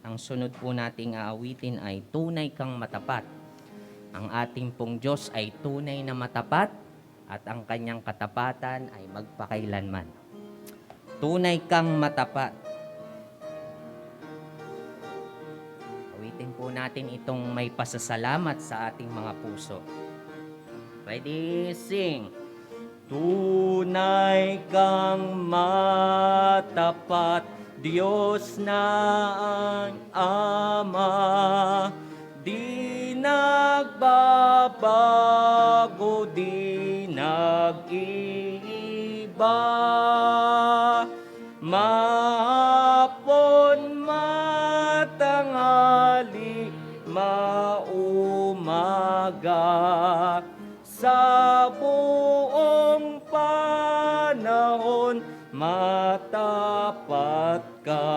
Ang sunod po nating aawitin ay Tunay Kang Matapat. Ang ating pong Diyos ay tunay na matapat at ang kanyang katapatan ay magpakailanman. Tunay kang matapat. Awitin po natin itong may pasasalamat sa ating mga puso. Ready, sing! Tunay kang matapat, Diyos na ang Ama, di nagbabago, di nag-iiba. Mahapon, matanghali, maumaga, sa buong panahon, matapat ka.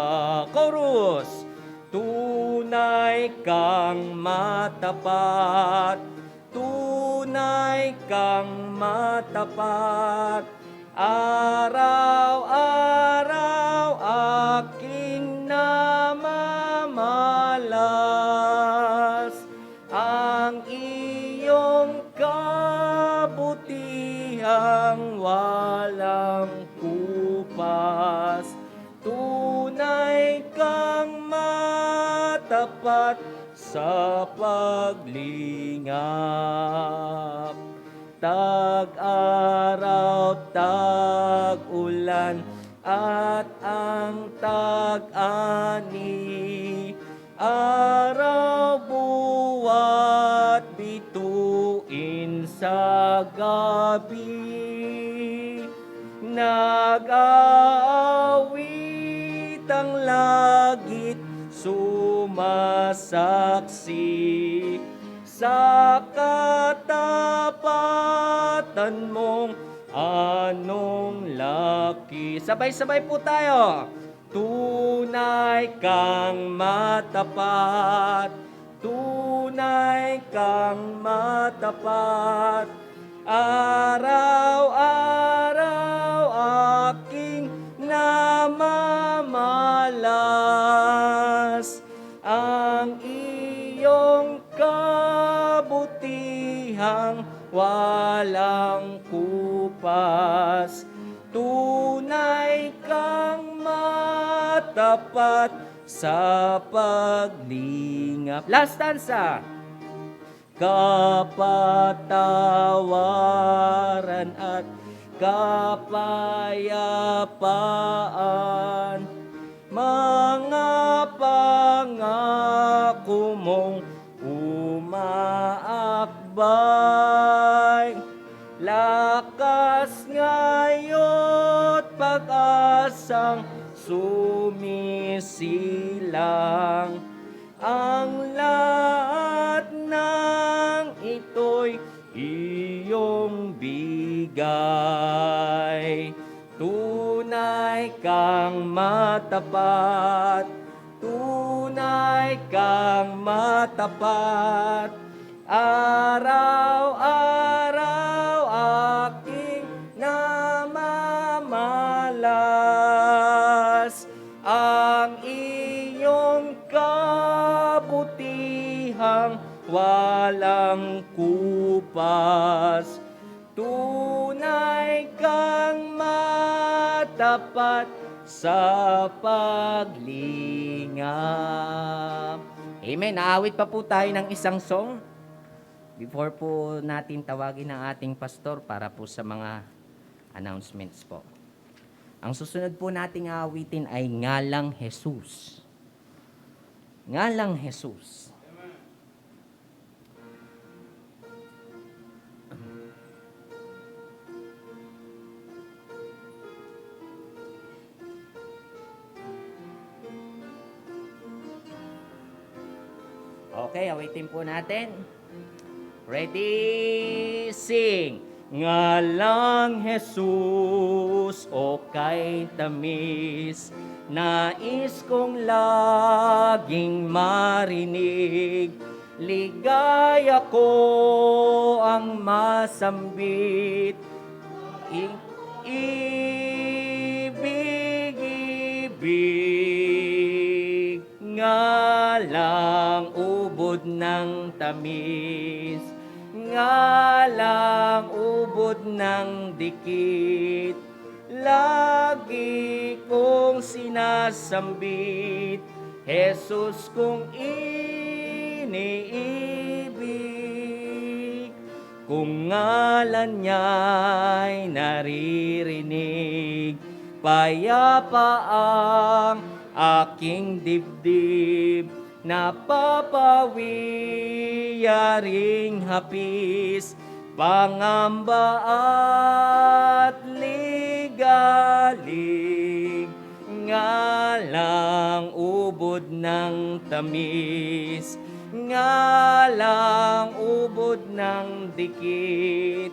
Chorus! Tunay kang matapat, tunay kang matapat, araw-araw aking namamalas ang iyong kabutihang walang kupas. Tunay kang matapat sa paglingap, tag-araw, tag-ulan, at ang tag-ani, araw, buwan, bituin sa gabi, nag-aawit ang langit, sumasaksi sa katapatan mong anong laki. Sabay-sabay po tayo. Tunay kang matapat, tunay kang matapat, araw-araw aking namamalas ang iyong kabutihang walang kupas. Tunay kang matapat sa paglingap. Last stanza. Kapatawaran at kapayapaan, mga pangako mong umaakbay, lakas ngayon pag-asang sumisilang, ang lahat ng ito'y iyong bigay. Tunay kang matapat, tunay kang matapat, araw-araw aking namamalas ang iyong kabutihang walang kupas. Tunay kang matapat sa paglingap. Amen. Naawit pa po tayo ng isang song before po natin tawagin ang ating pastor para po sa mga announcements po. Ang susunod po nating aawitin ay Ngalang Jesus. Ngalang Jesus. Okay, awitin po natin. Ready, sing! Ngalang Jesus, o kay tamis, nais kong laging marinig, ligaya ko ang masambit, ibig-ibig ngalang ubod ng tamis, ngalang ubod ng dikit, lagi kong sinasambit, Jesus kong iniibig. Kung ngalan niya'y naririnig, payapa ang aking dibdib, napapawi yaring hapis, pangamba at ligalig, ngalang ubod ng tamis, ngalang ubod ng dikit,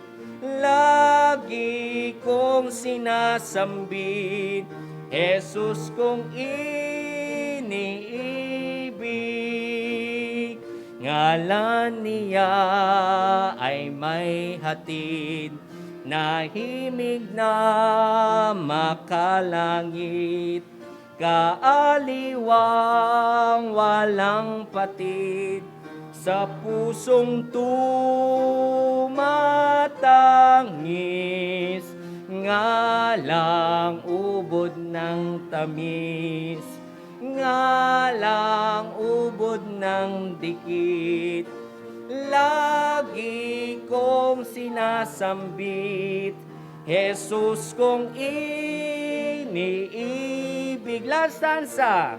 lagi kong sinasambit, Jesus kong iniibig. Ngalan niya ay may hatid, nahimig na makalangit, kaaliwang walang patid, sa pusong tumatangis, ngalang ubod ng tamis, ngalang ubod ng dikit, lagi kong sinasambit, Jesus kong iniibig. Last stanza.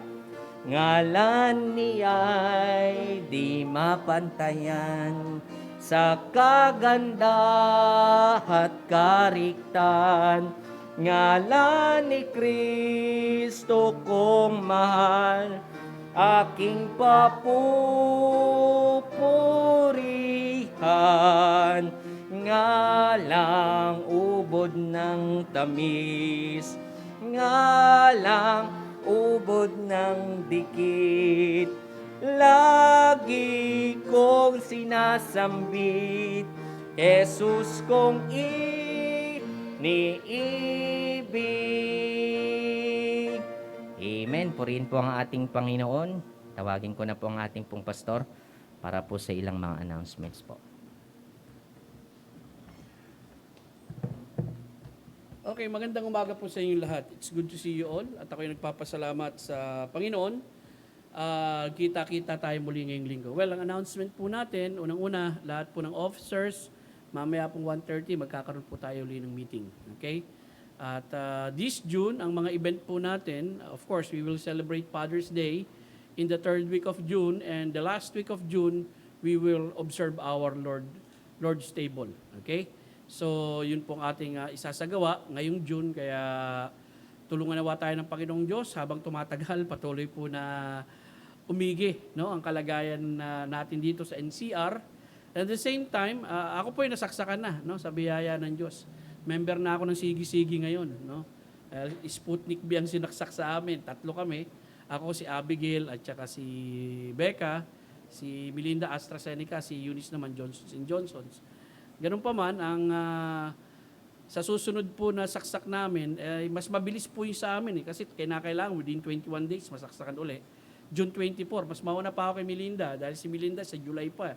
Ngalan niya'y di mapantayan, sa kaganda at kariktan, ngalan ni Kristo kong mahal, aking papupurihan, ngalang ubod ng tamis, ngalang ubod ng dikit, lagi kong sinasambit, Jesus kong iniibig. Amen. Purihin po ang ating Panginoon. Tawagin ko na po ang ating pong pastor para po sa ilang mga announcements po. Okay, magandang umaga po sa inyong lahat. It's good to see you all. At ako'y nagpapasalamat sa Panginoon. Kita-kita tayo muli ngayong linggo. Well, ang announcement po natin, unang-una, lahat po ng officers, mamaya pong 1:30, magkakaroon po tayo uli ng meeting. Okay? At this June, ang mga event po natin, of course, we will celebrate Father's Day in the 3rd week of June, and the last week of June, we will observe our Lord's Table. Okay? So, yun pong ating isasagawa ngayong June, kaya tulungan nawa tayo ng Panginoong Diyos habang tumatagal, patuloy po na umigi, no, ang kalagayan natin dito sa NCR. At the same time, ako po ay nasaksakan na, no, sa biyaya ng Diyos. Member na ako ng Sigi-Sigi ngayon, no. Sputnik B ang sinaksak sa amin, 3 kami. Ako, si Abigail, at saka si Becca, si Melinda AstraZeneca, si Eunice naman Johnson & Johnson's. Ganun pa man, sa susunod po na saksak namin, mas mabilis po yung sa amin kasi kailangan within 21 days masaksakan uli. June 24, mas mauna pa ako kay Melinda dahil si Melinda sa July pa.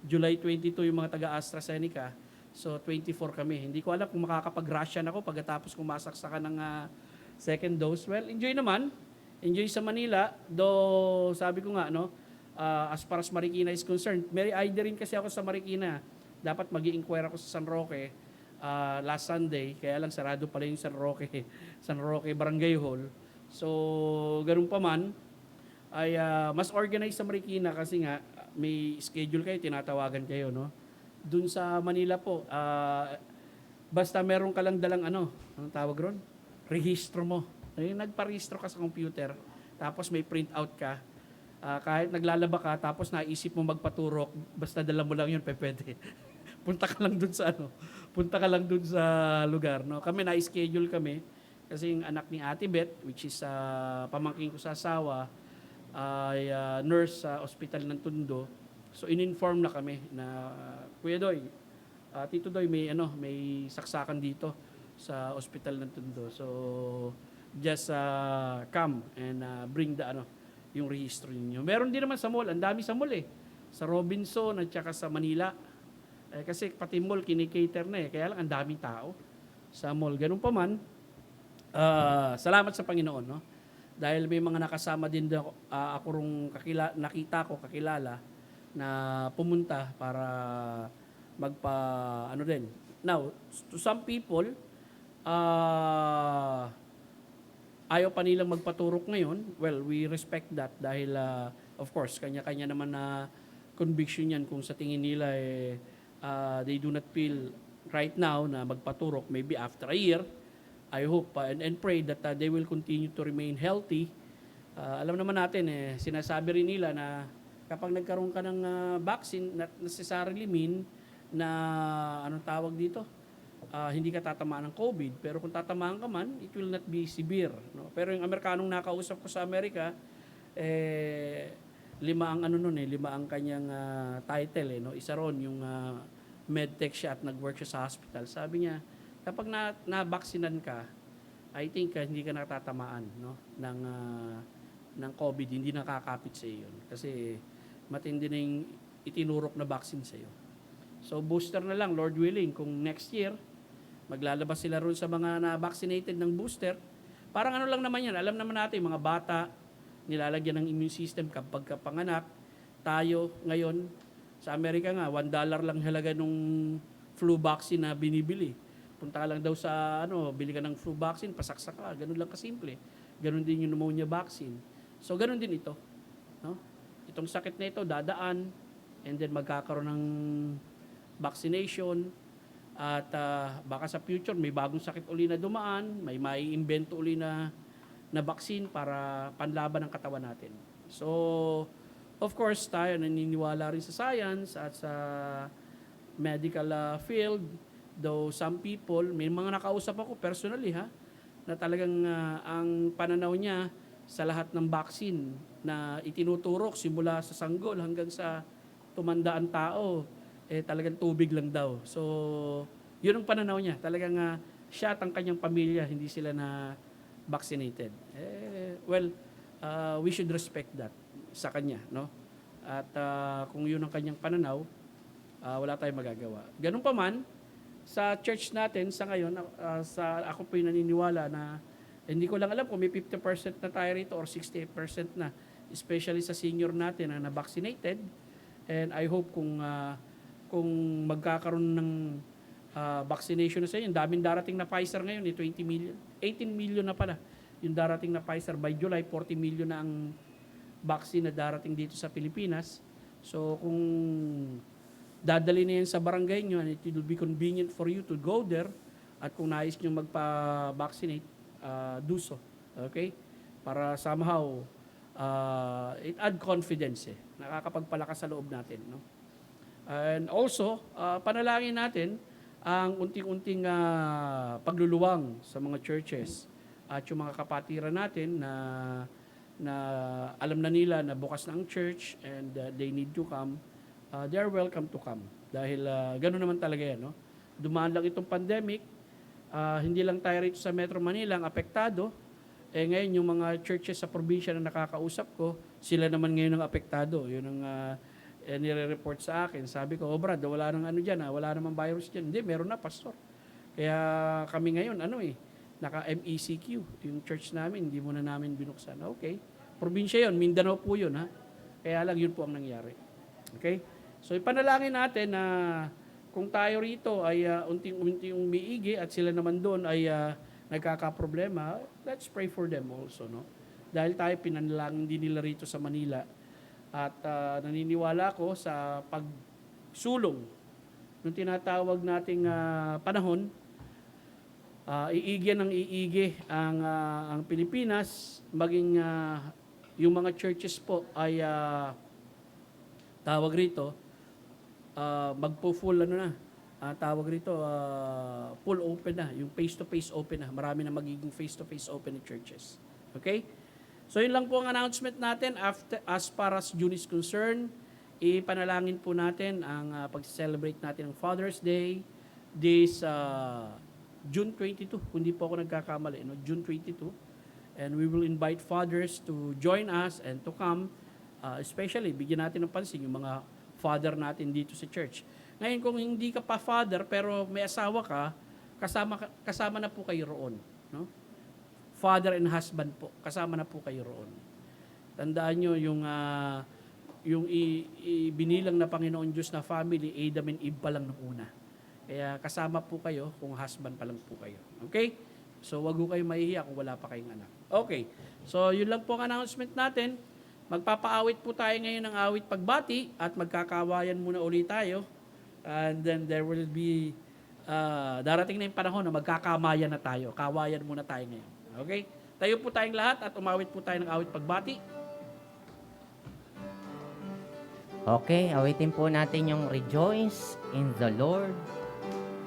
July 22 yung mga taga AstraZeneca. So 24 kami. Hindi ko alam kung makakapag-Russian ako pagkatapos kung masaksakan ng second dose. Well, enjoy naman. Enjoy sa Manila. Though sabi ko nga, no, as far as Marikina is concerned, may ID rin kasi ako sa Marikina. Dapat mag-i-inquire ako sa San Roque last Sunday, kaya lang sarado pala yung San Roque Barangay Hall. So, ganun pa man, ay mas organized sa Marikina kasi nga may schedule kayo, tinatawagan kayo, no? Dun sa Manila po, basta meron ka lang dalang anong tawag ron? Rehistro mo. Nagparehistro ka sa computer, tapos may print out ka. Kahit naglalaba ka, tapos naisip mo magpaturok, basta dala mo lang yun, pwede. Punta ka lang dun sa lugar, no? Kami na-schedule kami kasi yung anak ni Ate Beth, which is pamangkin ko sa asawa, ay nurse sa ospital ng Tondo. So in-inform na kami na Kuya Doy, Tito Doy, may saksakan dito sa ospital ng Tondo. So just come and bring the yung rehistro ninyo. Meron din naman sa mall, ang dami sa mall eh. Sa Robinson at saka sa Manila. Kasi pati mall kinikater na eh, kaya lang ang daming tao sa mall. Ganun pa man, salamat sa Panginoon, no? Dahil may mga nakasama din ako rong nakita ko, kakilala, na pumunta para ano din. Now, to some people, ayaw pa nilang magpaturok ngayon. Well, we respect that dahil, of course, kanya-kanya naman na conviction yan kung sa tingin nila they do not feel right now na magpaturok. Maybe after a year, I hope and pray that they will continue to remain healthy. Alam naman natin, sinasabi rin nila na kapag nagkaroon ka ng vaccine, not necessarily mean na, anong tawag dito, hindi ka tatamaan ng COVID. Pero kung tatamaan ka man, it will not be severe. No? Pero yung Amerikanong nakausap ko sa Amerika, lima ang kanyang title. No? Isa ron, yung medtech siya at nag-work siya sa hospital. Sabi niya, kapag na-vaksinan ka, I think hindi ka natatamaan, no? ng COVID, hindi nakakapit sa iyo. Kasi matindi na yung itinurok na vaccine sa iyo. So booster na lang, Lord willing, kung next year, maglalabas sila ron sa mga na-vaccinated ng booster. Parang ano lang naman yan, alam naman natin, mga bata, nilalagyan ng immune system kapag kapanganak. Tayo ngayon, sa Amerika nga, $1 lang halaga nung flu vaccine na binibili. Punta lang daw sa, bili ka ng flu vaccine, pasaksak ka. Ganun lang kasimple. Ganun din yung pneumonia vaccine. So, ganun din ito. No? Itong sakit na ito, dadaan, and then magkakaroon ng vaccination, at baka sa future, may bagong sakit uli na dumaan, may invento uli na vaccine para panlaban ng katawan natin. So, of course, tayo naniniwala rin sa science at sa medical field. Though some people, may mga nakausap ako personally na talagang ang pananaw niya sa lahat ng vaccine na itinuturok simula sa sanggol hanggang sa tumandaan tao, talagang tubig lang daw. So, yun ang pananaw niya. Talagang siya at ang kanyang pamilya, hindi sila na vaccinated. We should respect that sa kanya, no? At kung yun ang kanyang pananaw, wala tayong magagawa. Ganun pa man, sa church natin sa ngayon, ako po yung naniniwala na hindi ko lang alam kung may 50% na tayo rito or 68% na, especially sa senior natin na vaccinated. And I hope kung magkakaroon ng vaccination na sa inyo, daming darating na Pfizer ngayon, 20 million, 18 million na pala yung darating na Pfizer. By July, 40 million na ang vaccine na darating dito sa Pilipinas. So kung dadali na yan sa barangay nyo, and it will be convenient for you to go there, at kung nais nyo magpa-vaccinate, do so. Okay? Para somehow, it add confidence. Nakakapagpalakas sa loob natin. No? And also, panalangin natin ang unting-unting pagluluwang sa mga churches at yung mga kapatiran natin na alam na nila na bukas na ang church and they need to come. They are welcome to come. Dahil gano'n naman talaga yan. No? Dumaan lang itong pandemic. Hindi lang tayo rito sa Metro Manila ang apektado. Ngayon, yung mga churches sa probinsya na nakakausap ko, sila naman ngayon ang apektado. Yun ang nire-report sa akin. Sabi ko, Brad, wala nang wala namang virus dyan. Hindi, meron na, pastor. Kaya kami ngayon, naka-MECQ. Yung church namin, hindi muna namin binuksan. Okay. Probinsya yun, Mindanao po yun. Kaya lang yun po ang nangyari. Okay? So ipanalangin natin na kung tayo rito ay unting-unting umiigi at sila naman doon ay nagkakaproblema, let's pray for them also, no? Dahil tayo pinanalangin din nila rito sa Manila at naniniwala ko sa pagsulong nung tinatawag nating panahon, iigi ng iigi ang Pilipinas, maging yung mga churches po ay tawag rito, magpo-full tawag rito, full open na, yung face-to-face open na. Marami na magiging face-to-face open na churches. Okay? So yun lang po ang announcement natin as far as June is concerned. Ipanalangin po natin ang pag-celebrate natin ng Father's Day this June 22, kung di po ako nagkakamali, no? June 22. And we will invite fathers to join us and to come, especially bigyan natin ng pansin yung mga father natin dito sa church. Ngayon, kung hindi ka pa father pero may asawa ka, kasama na po kayo roon. No? Father and husband po, kasama na po kayo roon. Tandaan nyo yung binilang na Panginoon Diyos na family, Adam and Eve pa lang nung una. Kaya kasama po kayo kung husband pa lang po kayo. Okay? So wag ho kayo mahihiya kung wala pa kayong anak. Okay. So yun lang po ang announcement natin. Magpapaawit po tayo ngayon ng awit pagbati at magkakawayan muna ulit tayo. And then there will be darating na yung panahon na magkakamayan na tayo. Kawayan muna tayo ngayon. Okay? Tayo po tayong lahat at umawit po tayo ng awit pagbati. Okay, awitin po natin yung Rejoice in the Lord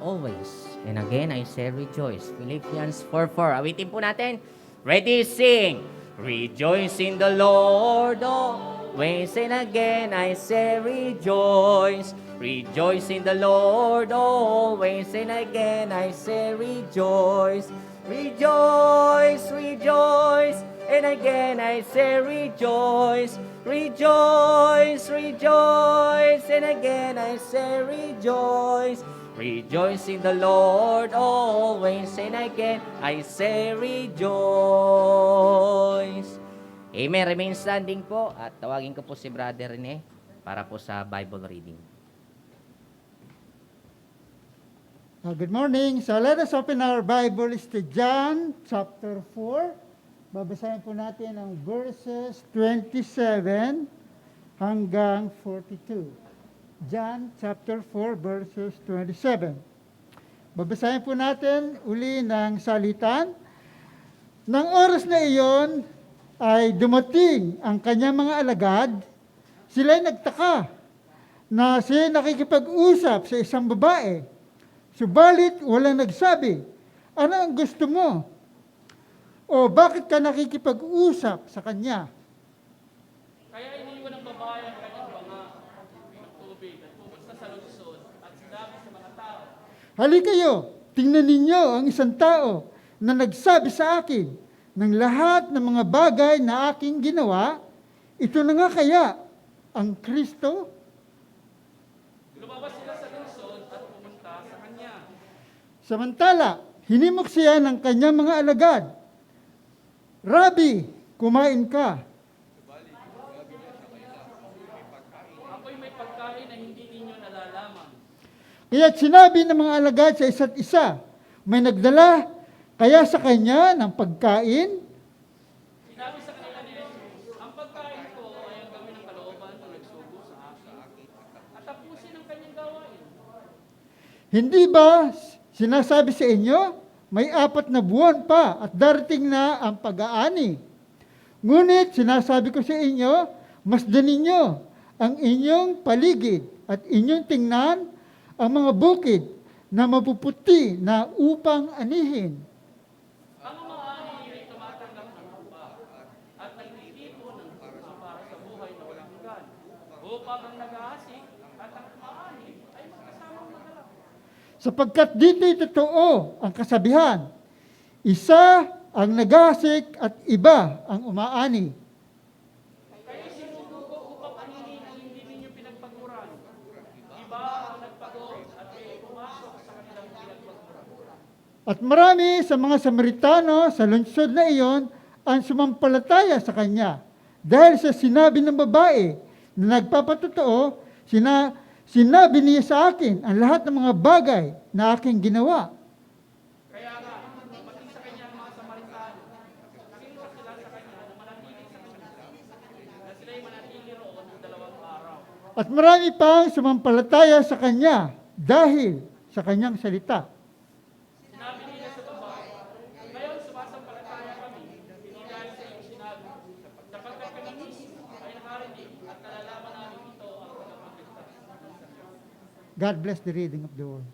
always. And again, I say rejoice. Philippians 4:4. Awitin po natin. Ready, sing. Rejoice in the Lord always. And again, I say rejoice. Rejoice in the Lord always. And again, I say rejoice. Rejoice, rejoice. And again, I say rejoice. Rejoice, rejoice. And again, I say rejoice. Rejoice in the Lord always, and again I say rejoice. Amen. Remain standing po at tawagin ko po si Brother Rene para po sa Bible reading. Good morning. So let us open our Bibles to John chapter 4. Babasahin po natin ang verses 27 hanggang 42. John chapter 4 verses 27. Babasahin po natin uli ng salitan. Nang oras na iyon ay dumating ang kanyang mga alagad. Sila'y nagtaka na siya nakikipag-usap sa isang babae. Subalit walang nagsabi, ano ang gusto mo? O bakit ka nakikipag-usap sa kanya? Kaya iniwan ng babae ang kanyang banga ng tubig at pumunta sa lungsod at sinabi sa mga tao, Halika kayo, tingnan ninyo ang isang tao na nagsabi sa akin ng lahat ng mga bagay na aking ginawa. Ito na nga kaya ang Kristo? lumabas sila sa lungsod at pumunta sa kanya. Samantala, hinimok siya ng kanyang mga alagad. Rabi, kumain ka. Ako'y may pagkain na hindi ninyo nalalaman. Kaya't sinabi ng mga alagad sa isa't isa, may nagdala kaya sa kanya ng pagkain? Sinabi sa kanila ni Jesus, ang pagkain ko ay ang gawin ng kalooban ng nagsugo sa akin at tapusin ang kanyang gawain. Hindi ba sinasabi sa inyo, may 4 na buwan pa at darating na ang pag-aani? Ngunit sinasabi ko sa inyo, masdan ninyo ang inyong paligid at inyong tingnan ang mga bukid na mapuputi na upang anihin. Ang umaani ay tumatanggap ng lupa at nagtitipon ng puso para sa buhay na walang hanggan, upang ang nag-aasik at ang umaani ay magkasamang magalak. Sapagkat dito'y totoo ang kasabihan, isa ang nagasik at iba ang umaani. Kayo sinusuko upang anihin ang hindi ninyo pinagpaguran. Iba ang nagpagod at kayo pumasok sa kanilang pinagpaguran. At marami sa mga Samaritano sa lungsod na iyon ang sumampalataya sa kanya. Dahil sa sinabi ng babae na nagpapatotoo, sinabi niya sa akin ang lahat ng mga bagay na aking ginawa. Kaya nga, pati sa kanya ang mga Samaritano, nakiusap sila sa kanya na manatili sa kanya, na sila'y manatili roon ng 2 araw. At marami pang sumampalataya sa kanya dahil sa kanyang salita. Sinabi nila sa babae, ngayon sumasampalataya kami, hindi dahil sa iyong sinabi, sapagkat kami mismo ay nakarinig at nalalaman namin ito ang tagapagligtas. God bless the reading of the word.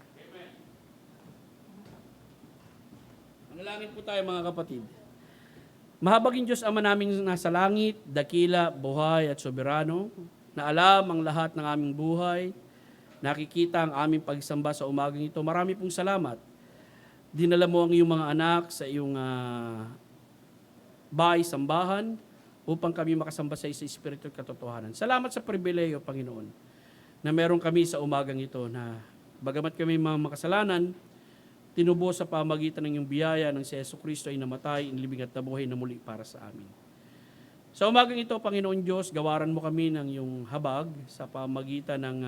Manalangin po tayo mga kapatid. Mahabaging Diyos Ama naming nasa langit, dakila, buhay at soberano, na alam ang lahat ng aming buhay, nakikita ang aming pagsamba sa umagang ito. Marami pong salamat. Dinala mo ang iyong mga anak sa iyong bahay, sambahan, upang kami makasamba sa espiritu at katotohanan. Salamat sa pribileyo, Panginoon, na meron kami sa umagang ito na bagamat kami mga makasalanan, tinubos sa pamagitan ng iyong biyaya ng si Jesucristo ay namatay, inilibing at nabuhay na muli para sa amin. Sa umagang ito, Panginoon Diyos, gawaran mo kami ng iyong habag sa pamagitan ng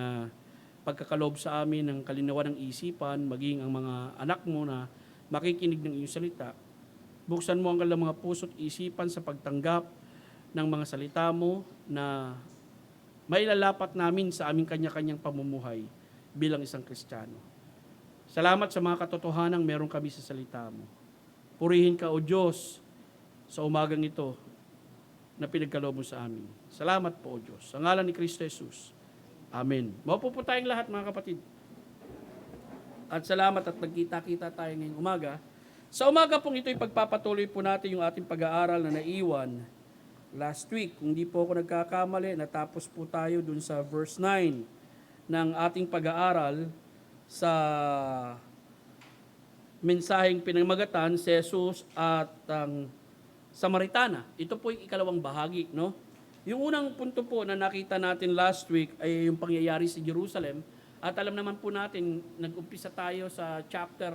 pagkakalob sa amin ng kalinawan ng isipan, maging ang mga anak mo na makikinig ng iyong salita. Buksan mo ang kanilang mga puso't isipan sa pagtanggap ng mga salita mo na mailalapat namin sa aming kanya-kanyang pamumuhay bilang isang Kristiyano. Salamat sa mga katotohanang meron kami sa salita mo. Purihin ka, O Diyos, sa umagang ito na pinagkaloob mo sa amin. Salamat po, O Diyos. Sa ngalan ni Kristo Jesus. Amen. Maupo po tayong lahat, mga kapatid. At salamat at nagkita-kita tayo ngayong umaga. Sa umaga pong ito, ipagpapatuloy po natin yung ating pag-aaral na naiwan last week. Kung di po ako nagkakamali, natapos po tayo dun sa verse 9 ng ating pag-aaral sa mensaheng pinamagatan si Jesus at ang Samaritana. Ito po yung ikalawang bahagi, no? Yung unang punto po na nakita natin last week ay yung pangyayari sa Jerusalem. At alam naman po natin, nag-umpisa tayo sa chapter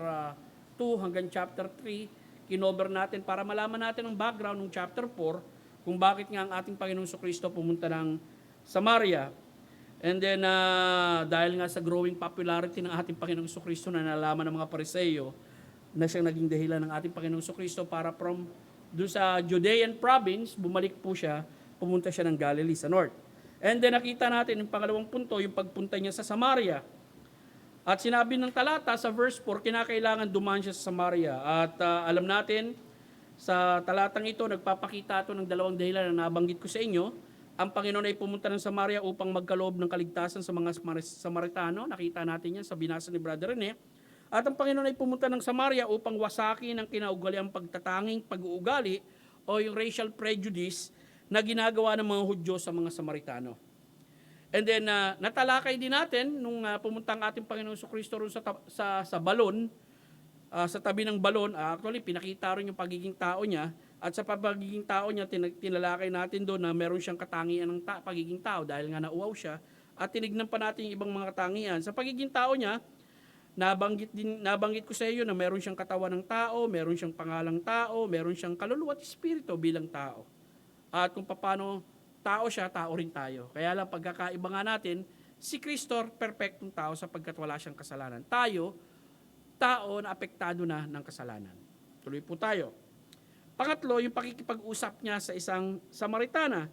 2 hanggang chapter 3. Kinover natin para malaman natin ang background ng chapter 4 kung bakit nga ang ating Panginoong Jesucristo pumunta ng Samaria. And then, dahil nga sa growing popularity ng ating Panginoong Jesucristo na nalaman ng mga Pariseo na siyang naging dahilan ng ating Panginoong Jesucristo para from doon sa Judean province, bumalik po siya, pumunta siya ng Galilee sa north. And then nakita natin yung pangalawang punto, yung pagpunta niya sa Samaria. At sinabi ng talata sa verse 4, kinakailangan dumaan siya sa Samaria. At alam natin, sa talatang ito, nagpapakita ito ng dalawang dahilan na nabanggit ko sa inyo. Ang Panginoon ay pumunta ng Samaria upang magkaloob ng kaligtasan sa mga Samaritano. Nakita natin yan sa binasa ni Brother Rene. At ang Panginoon ay pumunta ng Samaria upang wasakin ang kinaugaliang pagtatanging pag-uugali o yung racial prejudice na ginagawa ng mga Hudyo sa mga Samaritano. And then, natalakay din natin nung pumunta ang ating Panginoon Jesucristo ron sa balon, sa tabi ng balon, actually pinakita rin yung pagiging tao niya, at sa pagiging tao niya, tinalakay natin doon na meron siyang katangian ng pagiging tao dahil nga nauwaw siya, at tinignan pa natin yung ibang mga katangian. Sa pagiging tao niya, nabanggit ko sa iyo na meron siyang katawan ng tao, meron siyang pangalang tao, meron siyang kaluluwa at espiritu bilang tao. At kung paano tao siya, tao rin tayo. Kaya lang pagkakaiba nga natin, si Kristo, perfectong tao sapagkat wala siyang kasalanan. Tayo, tao na apektado na ng kasalanan. Tuloy po tayo. Pangatlo, yung pakikipag-usap niya sa isang Samaritana.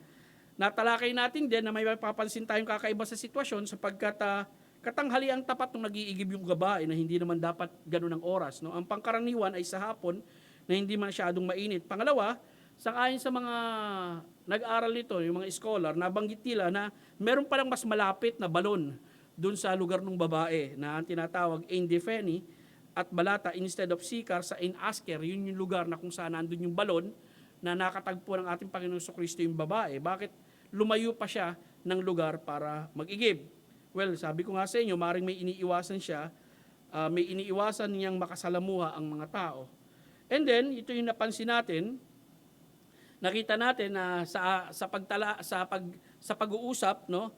Natalakay natin din na may mapapansin tayong kakaiba sa sitwasyon sapagkat katanghali ang tapat nung nag-iigib yung babae na hindi naman dapat ganun ang oras. No? Ang pangkaraniwan ay sa hapon na hindi masyadong mainit. Pangalawa, sangayon sa mga nag-aral nito, yung mga scholar, nabanggit nila na meron palang mas malapit na balon dun sa lugar ng babae na ang tinatawag Ain Defeni at Balata instead of Sicar sa Ain Asker. Yun yung lugar na kung saan nandun yung balon na nakatagpo ng ating Panginoon Jesucristo yung babae. Bakit lumayo pa siya ng lugar para mag-igib? Well, sabi ko nga sa inyo, maring may iniiwasan siya, may iniiwasan niyang makasalamuha ang mga tao. And then, ito yung napansin natin, nakita natin na sa pag-uusap, no,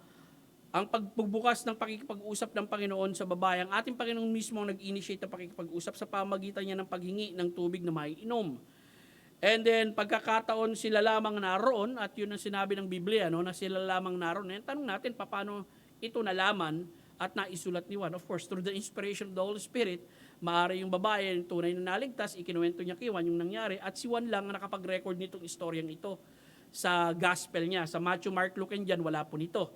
ang pagbubukas ng pakikipag-usap ng Panginoon sa babae, ang ating Panginoon mismo ang nag-initiate ng pakikipag-usap sa pamagitan niya ng paghingi ng tubig na maiinom. And then, pagkakataon sila lamang naroon, at yun ang sinabi ng Biblia, no, na sila lamang naroon. And tanong natin, paano ito nalaman at naisulat ni Juan? Of course, through the inspiration of the Holy Spirit, maaari yung babae, yung tunay na naligtas, ikinuwento niya kay Juan yung nangyari, at si Juan lang ang nakapag-record nitong istoryang ito sa gospel niya. Sa Matthew, Mark, Luke, and John, wala po nito.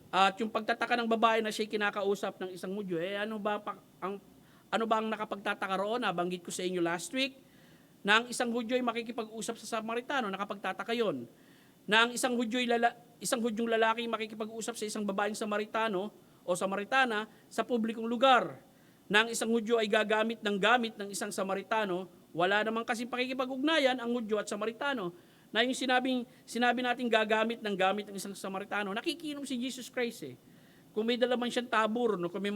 At yung pagtataka ng babae na siya'y kinakausap ng isang Hudyo, ano ba ang nakapagtataka roon? Nabanggit ko sa inyo last week, na ang isang Hudyo ay makikipag-usap sa Samaritano, nakapagtataka yon. Na ang isang Hudyong lalaki makikipag-usap sa isang babaeng Samaritano o Samaritana sa publikong lugar. Na ang isang Hudyo ay gagamit ng isang Samaritano, wala namang kasi pakikipag-ugnayan ang Hudyo at Samaritano. Na yung sinabi natin gagamit ng isang Samaritano, nakikinom si Jesus Christ eh. Kung may dalaman siyang tabor, no, kung may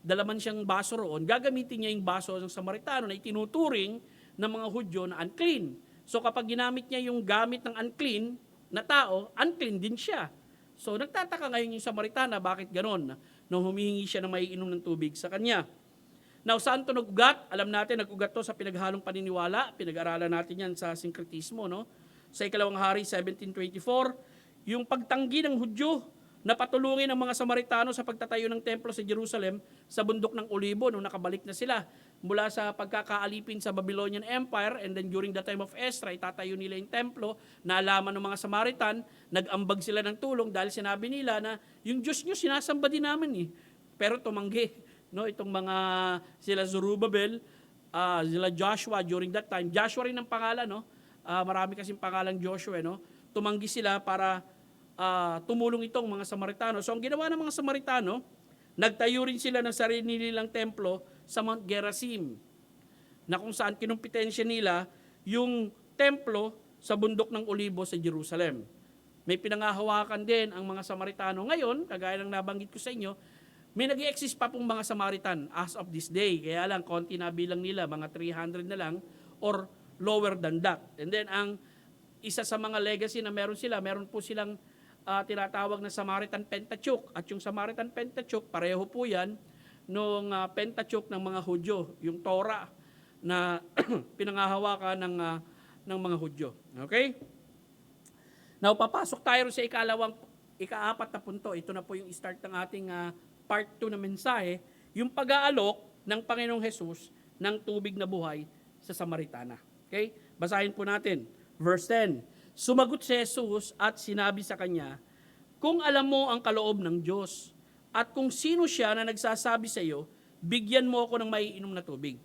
dalaman siyang baso roon, gagamitin niya yung baso ng Samaritano na itinuturing ng mga Hudyo na unclean. So kapag ginamit niya yung gamit ng unclean na tao, unclean din siya. So nagtataka ngayon yung Samaritana, bakit ganon? Nung humihingi siya na maiinom ng tubig sa kanya. Now, saan to nag-ugat? Alam natin, nag-ugat to sa pinaghalong paniniwala. Pinag-aralan natin yan sa syncretismo, no? Sa Ikalawang Hari 17:24, yung pagtanggi ng Hudyo na patulungin ang mga Samaritano sa pagtatayo ng templo sa Jerusalem sa bundok ng Olibo nung nakabalik na sila mula sa pagkakaalipin sa Babylonian Empire, and then during the time of Ezra, itatayo nila yung templo. Naalaman ng mga Samaritan, nag-ambag sila ng tulong dahil sinabi nila na yung Diyos nyo sinasamba din namin eh. Pero tumanggi, no, itong mga sila Zerubbabel, sila Joshua during that time. Joshua rin ang pangalan, no? Marami kasing pangalang Joshua, no? Tumanggi sila para tumulong itong mga Samaritano. So ang ginawa ng mga Samaritano, nagtayo rin sila ng sarili nilang templo sa Mount Gerizim, na kung saan kinumpitensya nila yung templo sa bundok ng Olibo sa Jerusalem. May pinangahawakan din ang mga Samaritano. Ngayon, kagaya ng nabanggit ko sa inyo, may nag-i-exist pa pong mga Samaritan as of this day. Kaya lang, konti na bilang nila, mga 300 na lang or lower than that. And then, ang isa sa mga legacy na meron sila, meron po silang tinatawag na Samaritan Pentateuch. At yung Samaritan Pentateuch, pareho po yan nung Pentateuch ng mga Hudyo, yung Torah na pinangahawakan ng mga Hudyo. Okay? Now, papasok tayo sa ika-4 na punto. Ito na po yung start ng ating part 2 na mensahe, yung pag-aalok ng Panginoong Hesus ng tubig na buhay sa Samaritana. Okay? Basahin po natin. Verse 10. Sumagot si Jesus at sinabi sa kanya, kung alam mo ang kaloob ng Diyos at kung sino siya na nagsasabi sa iyo, bigyan mo ako ng maiinom na tubig.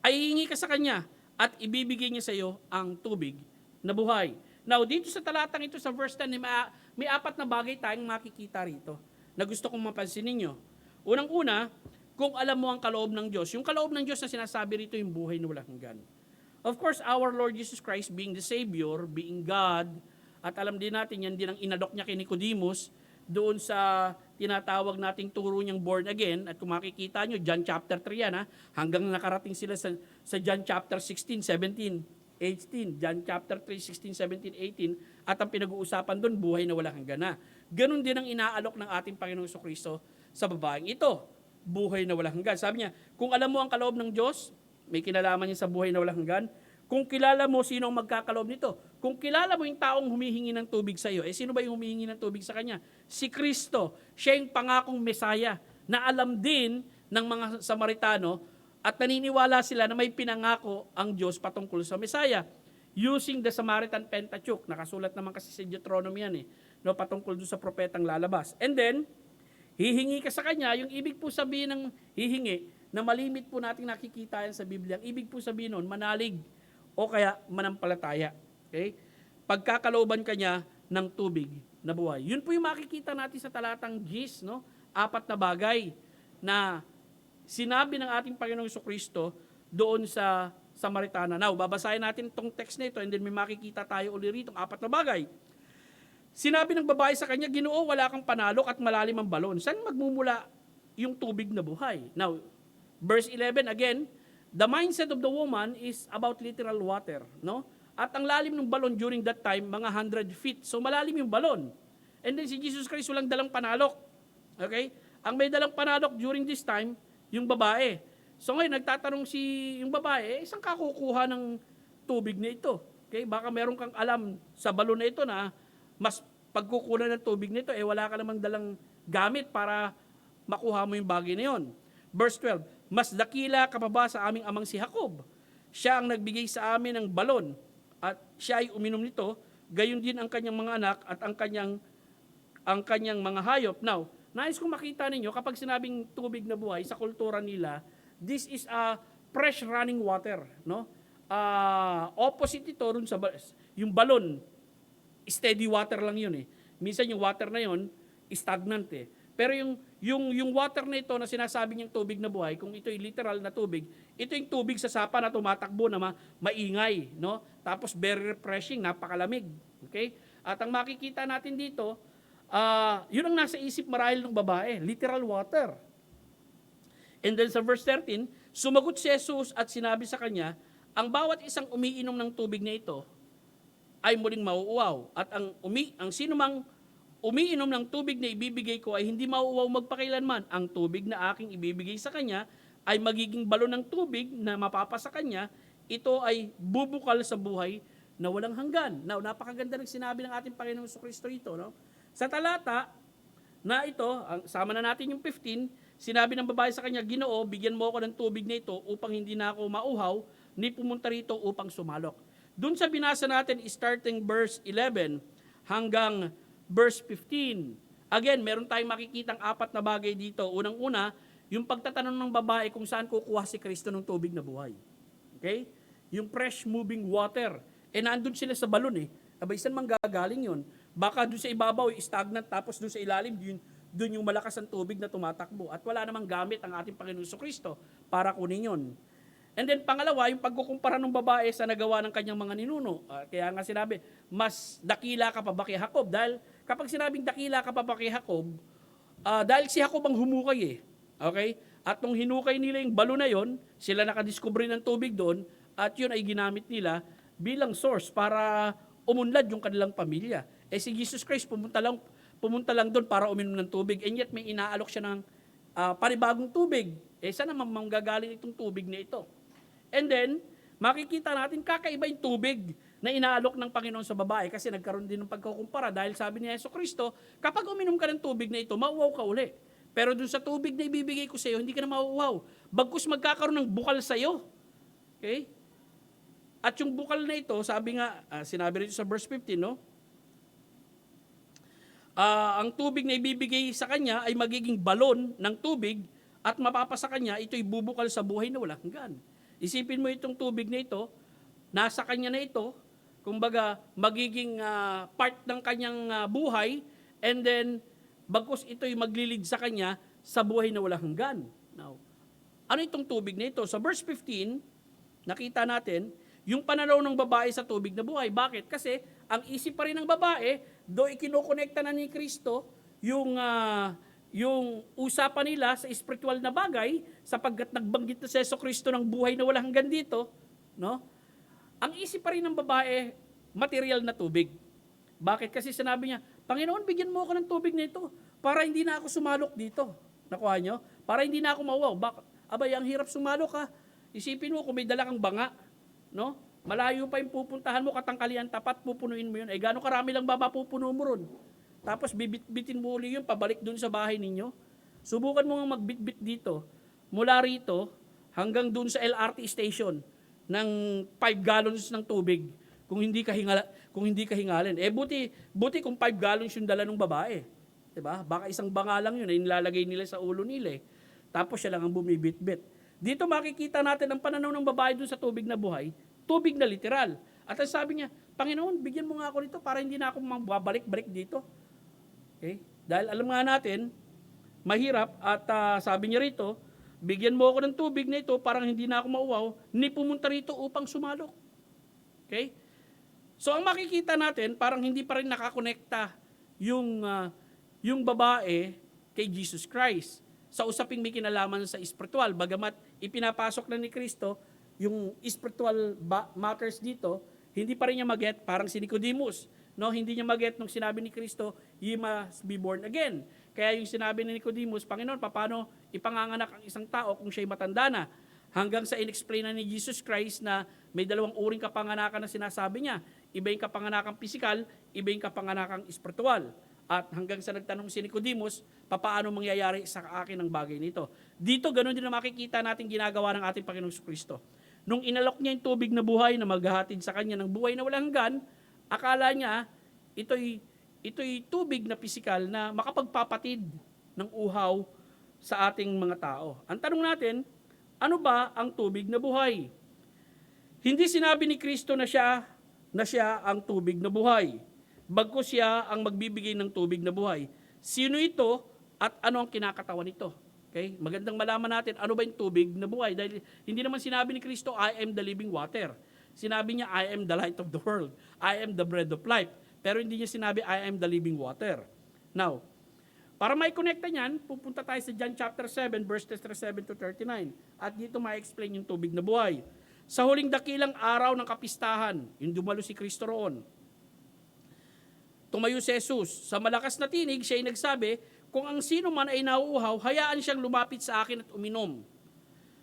Ay hihingi ka sa kanya at ibibigay niya sa iyo ang tubig na buhay. Now, dito sa talatang ito, sa verse 10, may 4 na bagay tayong makikita rito na gusto kong mapansin ninyo. Unang-una, kung alam mo ang kaloob ng Diyos. Yung kaloob ng Diyos na sinasabi rito, yung buhay na walang hanggan. Of course, our Lord Jesus Christ being the Savior, being God, at alam din natin, yan din ang inalok niya kay Nicodemus doon sa tinatawag nating turo niyang born again. At kung makikita nyo, John chapter 3 yan, hanggang nakarating sila sa John chapter 16, 17, 18. John chapter 3, 16, 17, 18. At ang pinag-uusapan doon, buhay na walang hanggan na. Ganon din ang inaalok ng ating Panginoong Jesucristo sa babaeng ito. Buhay na walang hanggan. Sabi niya, kung alam mo ang kaloob ng Diyos, may kinalaman niya sa buhay na walang hanggan. Kung kilala mo sino ang magkakaloob nito. Kung kilala mo yung taong humihingi ng tubig sa iyo, sino ba yung humihingi ng tubig sa kanya? Si Kristo. Siya yung pangakong Mesaya na alam din ng mga Samaritano at naniniwala sila na may pinangako ang Diyos patungkol sa Mesaya. Using the Samaritan Pentateuch. Nakasulat naman kasi sa Deuteronomy yan no, patungkol doon sa propetang lalabas. And then, hihingi ka sa kanya, yung ibig po sabihin ng hihingi, na malimit po natin nakikita yan sa Biblia. Ang ibig po sabihin nun, manalig o kaya manampalataya. Okay? Pagkakalooban ka niya ng tubig na buhay. Yun po yung makikita natin sa talatang Gis, no? 4 na bagay na sinabi ng ating Panginoong Jesucristo doon sa Samaritana. Now, babasahin natin itong text na ito and then may makikita tayo uli rito, 4 na bagay. Sinabi ng babae sa kanya, Ginoo, wala kang panalok at malalim ang balon. Saan magmumula yung tubig na buhay? Now, verse 11 again, the mindset of the woman is about literal water, no? At ang lalim ng balon during that time, mga 100 feet. So malalim yung balon. And then si Jesus Christ walang dalang panalok. Okay? Ang may dalang panalok during this time, yung babae. So ngayon, nagtatanong yung babae, saan ka kukuha ng tubig na ito? Okay? Baka meron kang alam sa balon na ito na mas pagkukunan ng tubig nito, wala ka namang dalang gamit para makuha mo yung bagay na yun. Verse 12, mas dakila ka pa ba sa aming amang si Jacob? Siya ang nagbigay sa amin ng balon at siya ay uminom nito, gayon din ang kanyang mga anak at ang kanyang mga hayop. Now, nais kong makita ninyo, kapag sinabing tubig na buhay, sa kultura nila, this is a fresh running water. No? Opposite ito, yung balon, steady water lang yun . Minsan yung water na yun, stagnant . Pero yung water na ito na sinasabi niyang tubig na buhay, kung ito yung literal na tubig, ito yung tubig sa sapa na tumatakbo na maingay, no? Tapos very refreshing, napakalamig. Okay? At ang makikita natin dito, yun ang nasa isip marahil ng babae, literal water. And then sa verse 13, sumagot si Jesus at sinabi sa kanya, ang bawat isang umiinom ng tubig na ito ay muling mauuaw. At ang sino mang umiinom ng tubig na ibibigay ko ay hindi mauuaw magpakailanman. Ang tubig na aking ibibigay sa kanya ay magiging balon ng tubig na mapapasa kanya. Ito ay bubukal sa buhay na walang hanggan. Now, napakaganda ng sinabi ng ating Panginoong Kristo ito. No? Sa talata na ito, sama na natin yung 15, sinabi ng babae sa kanya, Ginoo, bigyan mo ako ng tubig na ito upang hindi na ako mauhaw, ni pumunta rito upang sumalok. Doon sa binasa natin, starting verse 11 hanggang verse 15. Again, meron tayong makikitang apat na bagay dito. Unang-una, yung pagtatanong ng babae kung saan kukuha si Kristo ng tubig na buhay. Okay? Yung fresh moving water. Nandun sila sa balon Abay, saan manggagaling yun? Baka doon sa ibabaw, stagnant, tapos doon sa ilalim, doon yung malakas ang tubig na tumatakbo. At wala namang gamit ang ating Panginoon Kristo para kunin yun. And then pangalawa, yung pagkukumpara ng babae sa nagawa ng kanyang mga ninuno. Kaya nga sinabi, mas dakila ka pa ba kay Jacob? Dahil kapag sinabing dakila ka pa ba kay Jacob, dahil si Jacob ang humukay Okay? At nung hinukay nila yung balo na yon, sila nakadiscover ng tubig doon, at yun ay ginamit nila bilang source para umunlad yung kanilang pamilya. Si Jesus Christ pumunta lang doon para uminom ng tubig, and yet may inaalok siya ng panibagong tubig. Saan naman manggagaling itong tubig na ito? And then, makikita natin kakaiba yung tubig na inaalok ng Panginoon sa babae kasi nagkaroon din ng pagkukumpara dahil sabi ni Yesu Kristo, kapag uminom ka ng tubig na ito, mauwaw ka uli. Pero dun sa tubig na ibibigay ko sa iyo, hindi ka na mauwaw. Bagkus magkakaroon ng bukal sa iyo. Okay? At yung bukal na ito, sabi nga, sinabi rito sa verse 15, no? Ang tubig na ibibigay sa kanya ay magiging balon ng tubig at mapapasa kanya, ito'y bubukal sa buhay na walang hanggan. Isipin mo itong tubig na ito, nasa kanya na ito, kumbaga magiging part ng kanyang buhay, and then bagkus ito'y maglilid sa kanya sa buhay na walang hanggan. Now, ano itong tubig na ito? Sa verse 15, nakita natin, yung pananaw ng babae sa tubig na buhay. Bakit? Kasi ang isip pa rin ng babae, do ikinokonekta na ni Kristo yung usapan nila sa spiritual na bagay, sapagkat nagbanggit na si Yesu Kristo ng buhay na walang hanggan dito, no? Ang isip pa rin ng babae, material na tubig. Bakit? Kasi sinabi niya, Panginoon, bigyan mo ako ng tubig na ito para hindi na ako sumalok dito. Nakuha nyo? Para hindi na ako mauwaw. Abay, ang hirap sumalok ha. Isipin mo kung may dala kang banga, no? Malayo pa yung pupuntahan mo, katangkalian tapat, pupunuin mo yun. Gano'ng karami lang ba mapupuno mo ron? Tapos bibit-bitin mo uli yun, pabalik dun sa bahay ninyo. Subukan mo nga magbitbit dito, mula rito hanggang dun sa LRT station ng 5 gallons ng tubig kung hindi ka hingalin. Buti kung 5 gallons yung dala ng babae. 'Di ba? Baka isang banga lang yun ay nilalagay nila sa ulo nila. Tapos siya lang ang bumibit-bit. Dito makikita natin ang pananaw ng babae dun sa tubig na buhay, tubig na literal. At ang sabi niya, Panginoon, bigyan mo nga ako nito para hindi na ako mababalik-balik dito. Okay? Dahil alam nga natin, mahirap at sabi niya rito, bigyan mo ako ng tubig na ito parang hindi na ako mauwaw, ni pumunta rito upang sumalok. Okay? So ang makikita natin, parang hindi pa rin nakakonekta yung babae kay Jesus Christ sa usaping may kinalaman sa spiritual. Bagamat ipinapasok na ni Kristo yung spiritual matters dito, hindi pa rin niya maget, parang si Nicodemus. No, hindi niya maget nung sinabi ni Kristo, "You must be born again." Kaya yung sinabi ni Nicodemus, Panginoon, paano ipanganganak ang isang tao kung siya'y matanda na? Hanggang sa inexplain na ni Jesus Christ na may dalawang uring kapanganakan na sinasabi niya. Iba yung kapanganakang pisikal, iba yung kapanganakang espiritual. At hanggang sa nagtanong si Nicodemus, paano mangyayari sa akin ang bagay nito? Dito, ganun din na makikita natin ginagawa ng ating Panginoong Kristo. Nung inalok niya yung tubig na buhay na maghahatid sa kanya ng buhay na walang hanggan, akala niya, ito'y tubig na pisikal na makapagpapatid ng uhaw sa ating mga tao. Ang tanong natin, ano ba ang tubig na buhay? Hindi sinabi ni Kristo na siya ang tubig na buhay. Bagkus siya ang magbibigay ng tubig na buhay. Sino ito at ano ang kinakatawan nito? Okay? Magandang malaman natin ano ba yung tubig na buhay. Dahil hindi naman sinabi ni Kristo, I am the living water. Sinabi niya, I am the light of the world. I am the bread of life. Pero hindi niya sinabi, I am the living water. Now, para mai-connecta niyan, pupunta tayo sa John chapter 7, verse 37 to 39. At dito ma-explain yung tubig na buhay. Sa huling dakilang araw ng kapistahan, yung dumalo si Kristo roon, tumayo si Jesus. Sa malakas na tinig, siya ay nagsabi, kung ang sino man ay nauuhaw, hayaan siyang lumapit sa akin at uminom.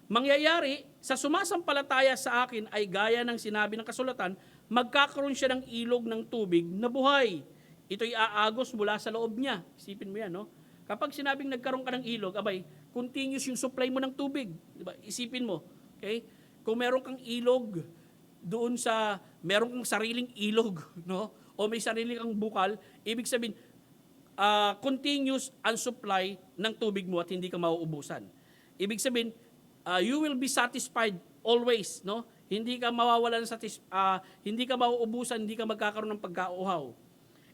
Mangyayari, sa sumasampalataya sa akin ay gaya ng sinabi ng kasulatan, magkakaroon siya ng ilog ng tubig na buhay. Ito'y aagos mula sa loob niya. Isipin mo yan, no? Kapag sinabing nagkaroon ka ng ilog, abay, continuous yung supply mo ng tubig. Diba? Isipin mo, okay? Kung meron kang ilog doon sa, meron kang sariling ilog, no? O may sarili kang bukal, ibig sabihin, continuous ang supply ng tubig mo at hindi ka mauubusan. Ibig sabihin, you will be satisfied always, no? Hindi ka mawawalan hindi ka mauubusan, hindi ka magkakaroon ng pagkauhaw.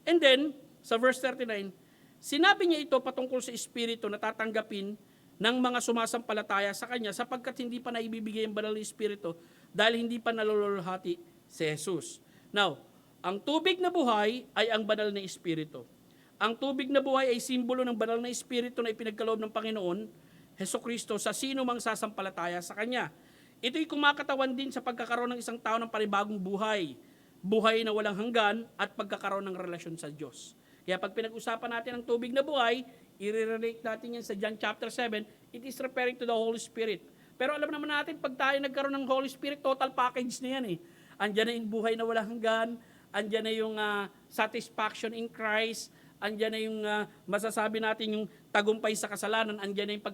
And then, sa verse 39, sinabi niya ito patungkol sa Espiritu na tatanggapin ng mga sumasampalataya sa Kanya sapagkat hindi pa naibibigay ang banal na Espiritu dahil hindi pa nalululhati si Jesus. Now, ang tubig na buhay ay ang banal na Espiritu. Ang tubig na buhay ay simbolo ng banal na Espiritu na ipinagkaloob ng Panginoon, Hesukristo, sa sino mang sasampalataya sa Kanya. Ito'y kumakatawan din sa pagkakaroon ng isang tao ng panibagong buhay. Buhay na walang hanggan at pagkakaroon ng relasyon sa Diyos. Kaya pag pinag-usapan natin ang tubig na buhay, i-relate natin yan sa John chapter 7, it is referring to the Holy Spirit. Pero alam naman natin, pag tayo nagkaroon ng Holy Spirit, total package na yan eh. Andyan na yung buhay na walang hanggan, andyan na yung satisfaction in Christ, andyan na yung masasabi natin yung tagumpay sa kasalanan, andyan na yung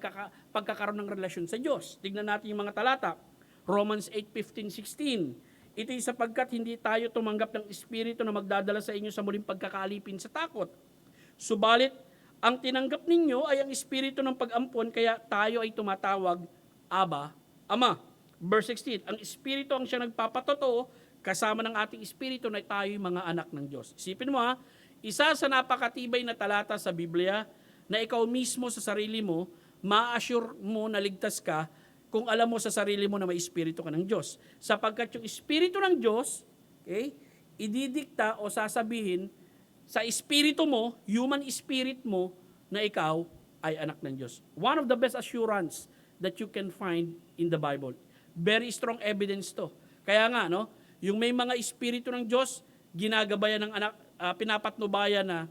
pagkakaroon ng relasyon sa Diyos. Tignan natin yung mga talata. Romans 8:15-16. Ito'y sapagkat hindi tayo tumanggap ng Espiritu na magdadala sa inyo sa muling pagkakalipin sa takot. Subalit, ang tinanggap ninyo ay ang Espiritu ng pag-ampon, kaya tayo ay tumatawag, Aba, Ama. Verse 16, ang Espiritu ang siya nagpapatotoo, kasama ng ating Espiritu na tayo'y mga anak ng Diyos. Isipin mo isa sa napakatibay na talata sa Biblia na ikaw mismo sa sarili mo, ma-assure mo na ligtas ka kung alam mo sa sarili mo na may Espiritu ka ng Diyos. Sapagkat yung Espiritu ng Diyos, okay, ididikta o sasabihin sa Espiritu mo, human spirit mo, na ikaw ay anak ng Diyos. One of the best assurance that you can find in the Bible. Very strong evidence to. Kaya nga, no, yung may mga Espiritu ng Diyos, ginagabayan ng anak, pinapatnubayan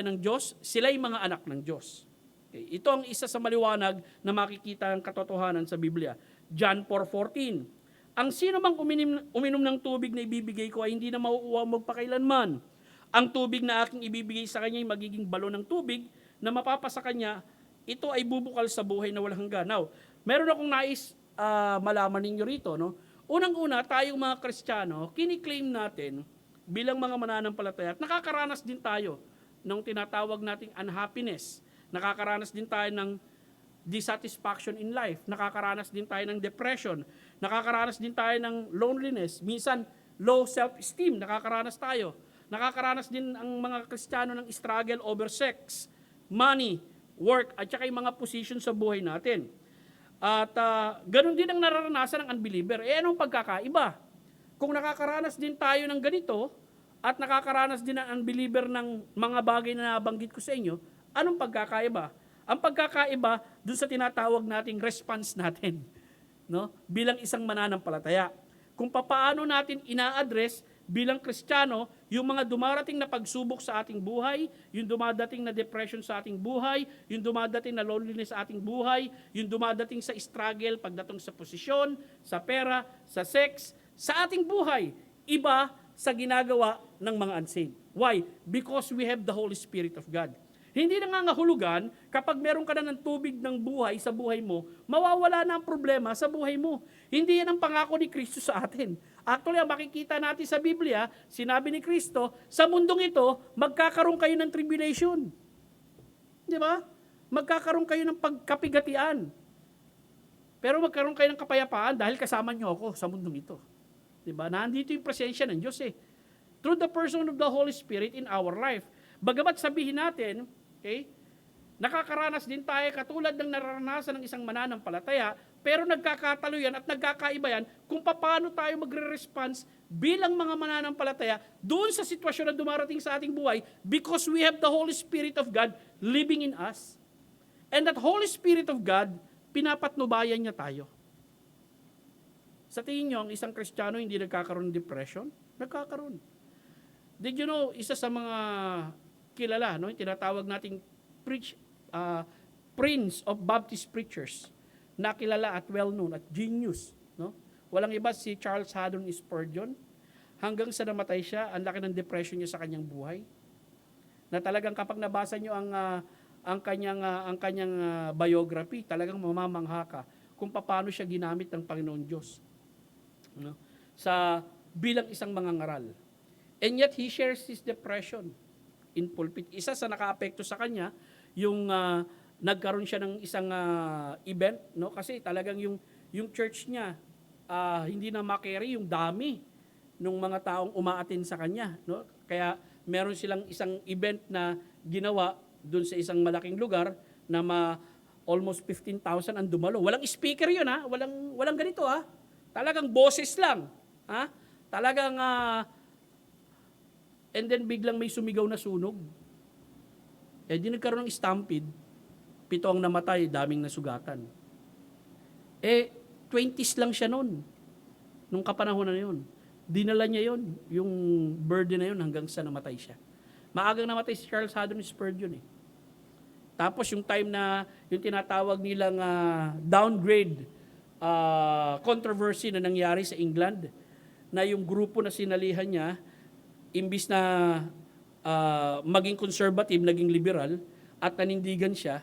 ng Diyos, sila'y mga anak ng Diyos. Okay. Ito ang isa sa maliwanag na makikita ang katotohanan sa Biblia. John 4:14. Ang sino mang uminom ng tubig na ibibigay ko ay hindi na mauuhaw magpakailanman. Ang tubig na aking ibibigay sa kanya ay magiging balon ng tubig na mapapasa kanya. Ito ay bubukal sa buhay na walang hanggan. Now, meron akong nais malaman ninyo rito. No? Unang-una, tayong mga Kristiyano, kiniklaim natin bilang mga mananampalataya at nakakaranas din tayo ng tinatawag nating unhappiness. Nakakaranas din tayo ng dissatisfaction in life. Nakakaranas din tayo ng depression. Nakakaranas din tayo ng loneliness. Minsan, low self-esteem. Nakakaranas tayo. Nakakaranas din ang mga Kristiyano ng struggle over sex, money, work, at saka yung mga position sa buhay natin. At ganun din ang nararanasan ng unbeliever. Anong pagkakaiba? Kung nakakaranas din tayo ng ganito, at nakakaranas din ang unbeliever ng mga bagay na nabanggit ko sa inyo, anong pagkakaiba? Ang pagkakaiba dun sa tinatawag nating response natin, no? Bilang isang mananampalataya. Kung paano natin ina-address bilang Kristiyano yung mga dumarating na pagsubok sa ating buhay, yung dumadating na depression sa ating buhay, yung dumadating na loneliness sa ating buhay, yung dumadating sa struggle pagdating sa posisyon, sa pera, sa sex, sa ating buhay. Iba sa ginagawa ng mga unsaved. Why? Because we have the Holy Spirit of God. Hindi nangangahulugan kapag meron ka na ng tubig ng buhay sa buhay mo, mawawala na ang problema sa buhay mo. Hindi yan ang pangako ni Kristo sa atin. Actually, ang makikita natin sa Biblia, sinabi ni Kristo, sa mundong ito, magkakaroon kayo ng tribulation. Di ba? Magkakaroon kayo ng pagkapigatian. Pero magkaroon kayo ng kapayapaan dahil kasama niyo ako sa mundong ito. Di ba? Nandito yung presensya ng Diyos eh. Through the person of the Holy Spirit in our life. Bagamat sabihin natin, okay, nakakaranas din tayo katulad ng nararanasan ng isang mananampalataya, pero nagkakatalo yan at nagkakaiba yan kung paano tayo magre-response bilang mga mananampalataya doon sa sitwasyon na dumarating sa ating buhay because we have the Holy Spirit of God living in us. And that Holy Spirit of God, pinapatnubayan niya tayo. Sa tingin nyo, ang isang Kristiyano hindi nagkakaroon ng depression? Nagkakaroon. Did you know, isa sa mga kilala, no, yung tinatawag nating Prince of Baptist Preachers, na kilala at well-known at genius. No? Walang iba si Charles Haddon Spurgeon. Hanggang sa namatay siya, ang laki ng depression niya sa kanyang buhay. Na talagang kapag nabasa niyo ang kanyang biography, talagang mamamangha ka kung paano siya ginamit ng Panginoon Diyos. No? Sa bilang isang mangangaral. And yet he shares his depression in pulpit. Isa sa nakaapekto sa kanya yung nagkaroon siya ng isang event, no? Kasi talagang yung church niya hindi na makarry yung dami ng mga taong umaatin sa kanya, no? Kaya meron silang isang event na ginawa doon sa isang malaking lugar na almost 15,000 ang dumalo. Walang speaker 'yun, ha? Walang ganito, ha? Talagang boses lang, ha? Talagang and then biglang may sumigaw na sunog. Eh di nagkaroon ng stampede, 7 ang namatay, daming nasugatan. 20s lang siya noon, nung kapanahon na yun. Dinala niya yun, yung burden na yun hanggang sa namatay siya. Maagang namatay si Charles Haddon Spurgeon eh. Tapos yung time na yung tinatawag nilang downgrade controversy na nangyari sa England, na yung grupo na sinalihan niya, imbis na maging conservative, naging liberal, at nanindigan siya,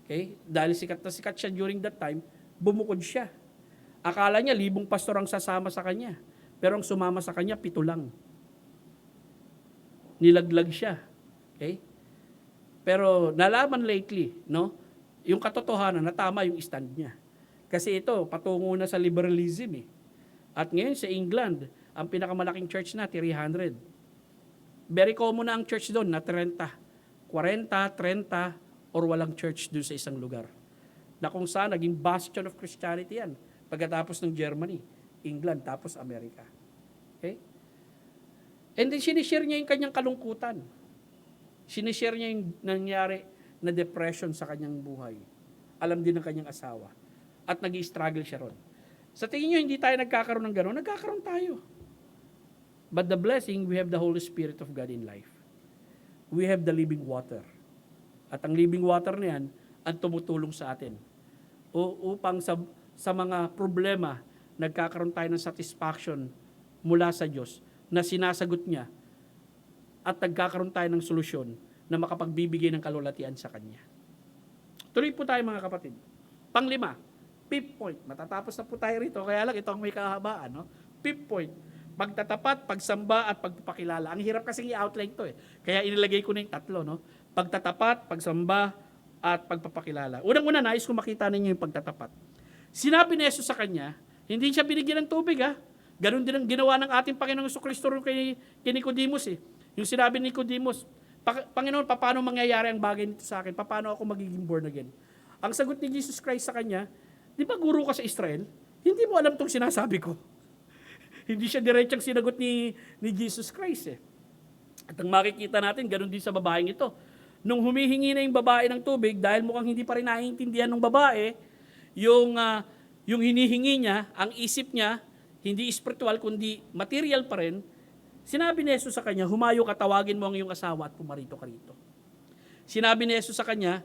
okay? Dahil sikat na sikat siya during that time, bumukod siya. Akala niya, 1,000 pastor ang sasama sa kanya. Pero ang sumama sa kanya, 7 lang. Nilaglag siya. Okay? Pero nalaman lately, no? Yung katotohanan na tama yung stand niya. Kasi ito, patungo na sa liberalism eh. At ngayon sa England, ang pinakamalaking church na, 300. Very common na ang church doon na 30. 40, 30, or walang church doon sa isang lugar. Na kung saan naging bastion of Christianity yan. Pagkatapos ng Germany, England, tapos Amerika. Okay? And then sinishare niya yung kanyang kalungkutan. Sinishare niya yung nangyari na depression sa kanyang buhay. Alam din ng kanyang asawa. At nag-i-struggle siya ron. Sa tingin niyo, hindi tayo nagkakaroon ng gano'n? Nagkakaroon tayo. But the blessing, we have the Holy Spirit of God in life. We have the living water. At ang living water na yan, ang tumutulong sa atin. Upang sa mga problema, nagkakaroon tayo ng satisfaction mula sa Diyos na sinasagot niya at nagkakaroon tayo ng solusyon na makapagbibigay ng kalulatian sa Kanya. Tuloy po tayo mga kapatid. Panglima, 5th point. Matatapos na po tayo rito, kaya lang ito ang may kahabaan. No? 5th point, pagtatapat, pagsamba at pagpapakilala. Ang hirap kasing i-outline to eh. Kaya inilagay ko na yung 3. No? Pagtatapat, pagsamba at pagpapakilala. Unang-una, nais ko makita ninyo yung pagtatapat. Sinabi ni Jesus sa kanya, hindi siya binigyan ng tubig ha. Ganon din ang ginawa ng ating Panginoong Jesucristo kay Nicodemus eh. Yung sinabi ni Nicodemus, Panginoon, paano mangyayari ang bagay nito sa akin? Paano ako magiging born again? Ang sagot ni Jesus Christ sa kanya, di ba guro ka sa Israel? Hindi mo alam itong sinasabi ko. Hindi siya diretsang sinagot ni Jesus Christ eh. At ang makikita natin, ganon din sa babaeng ito. Nung humihingi na yung babae ng tubig, dahil mukhang hindi pa rin naiintindihan ng babae, yung hinihingi niya, ang isip niya, hindi spiritual kundi material pa rin, sinabi ni Jesus sa kanya, humayo ka, tawagin mo ang iyong asawa at pumarito ka rito. Sinabi ni Jesus sa kanya,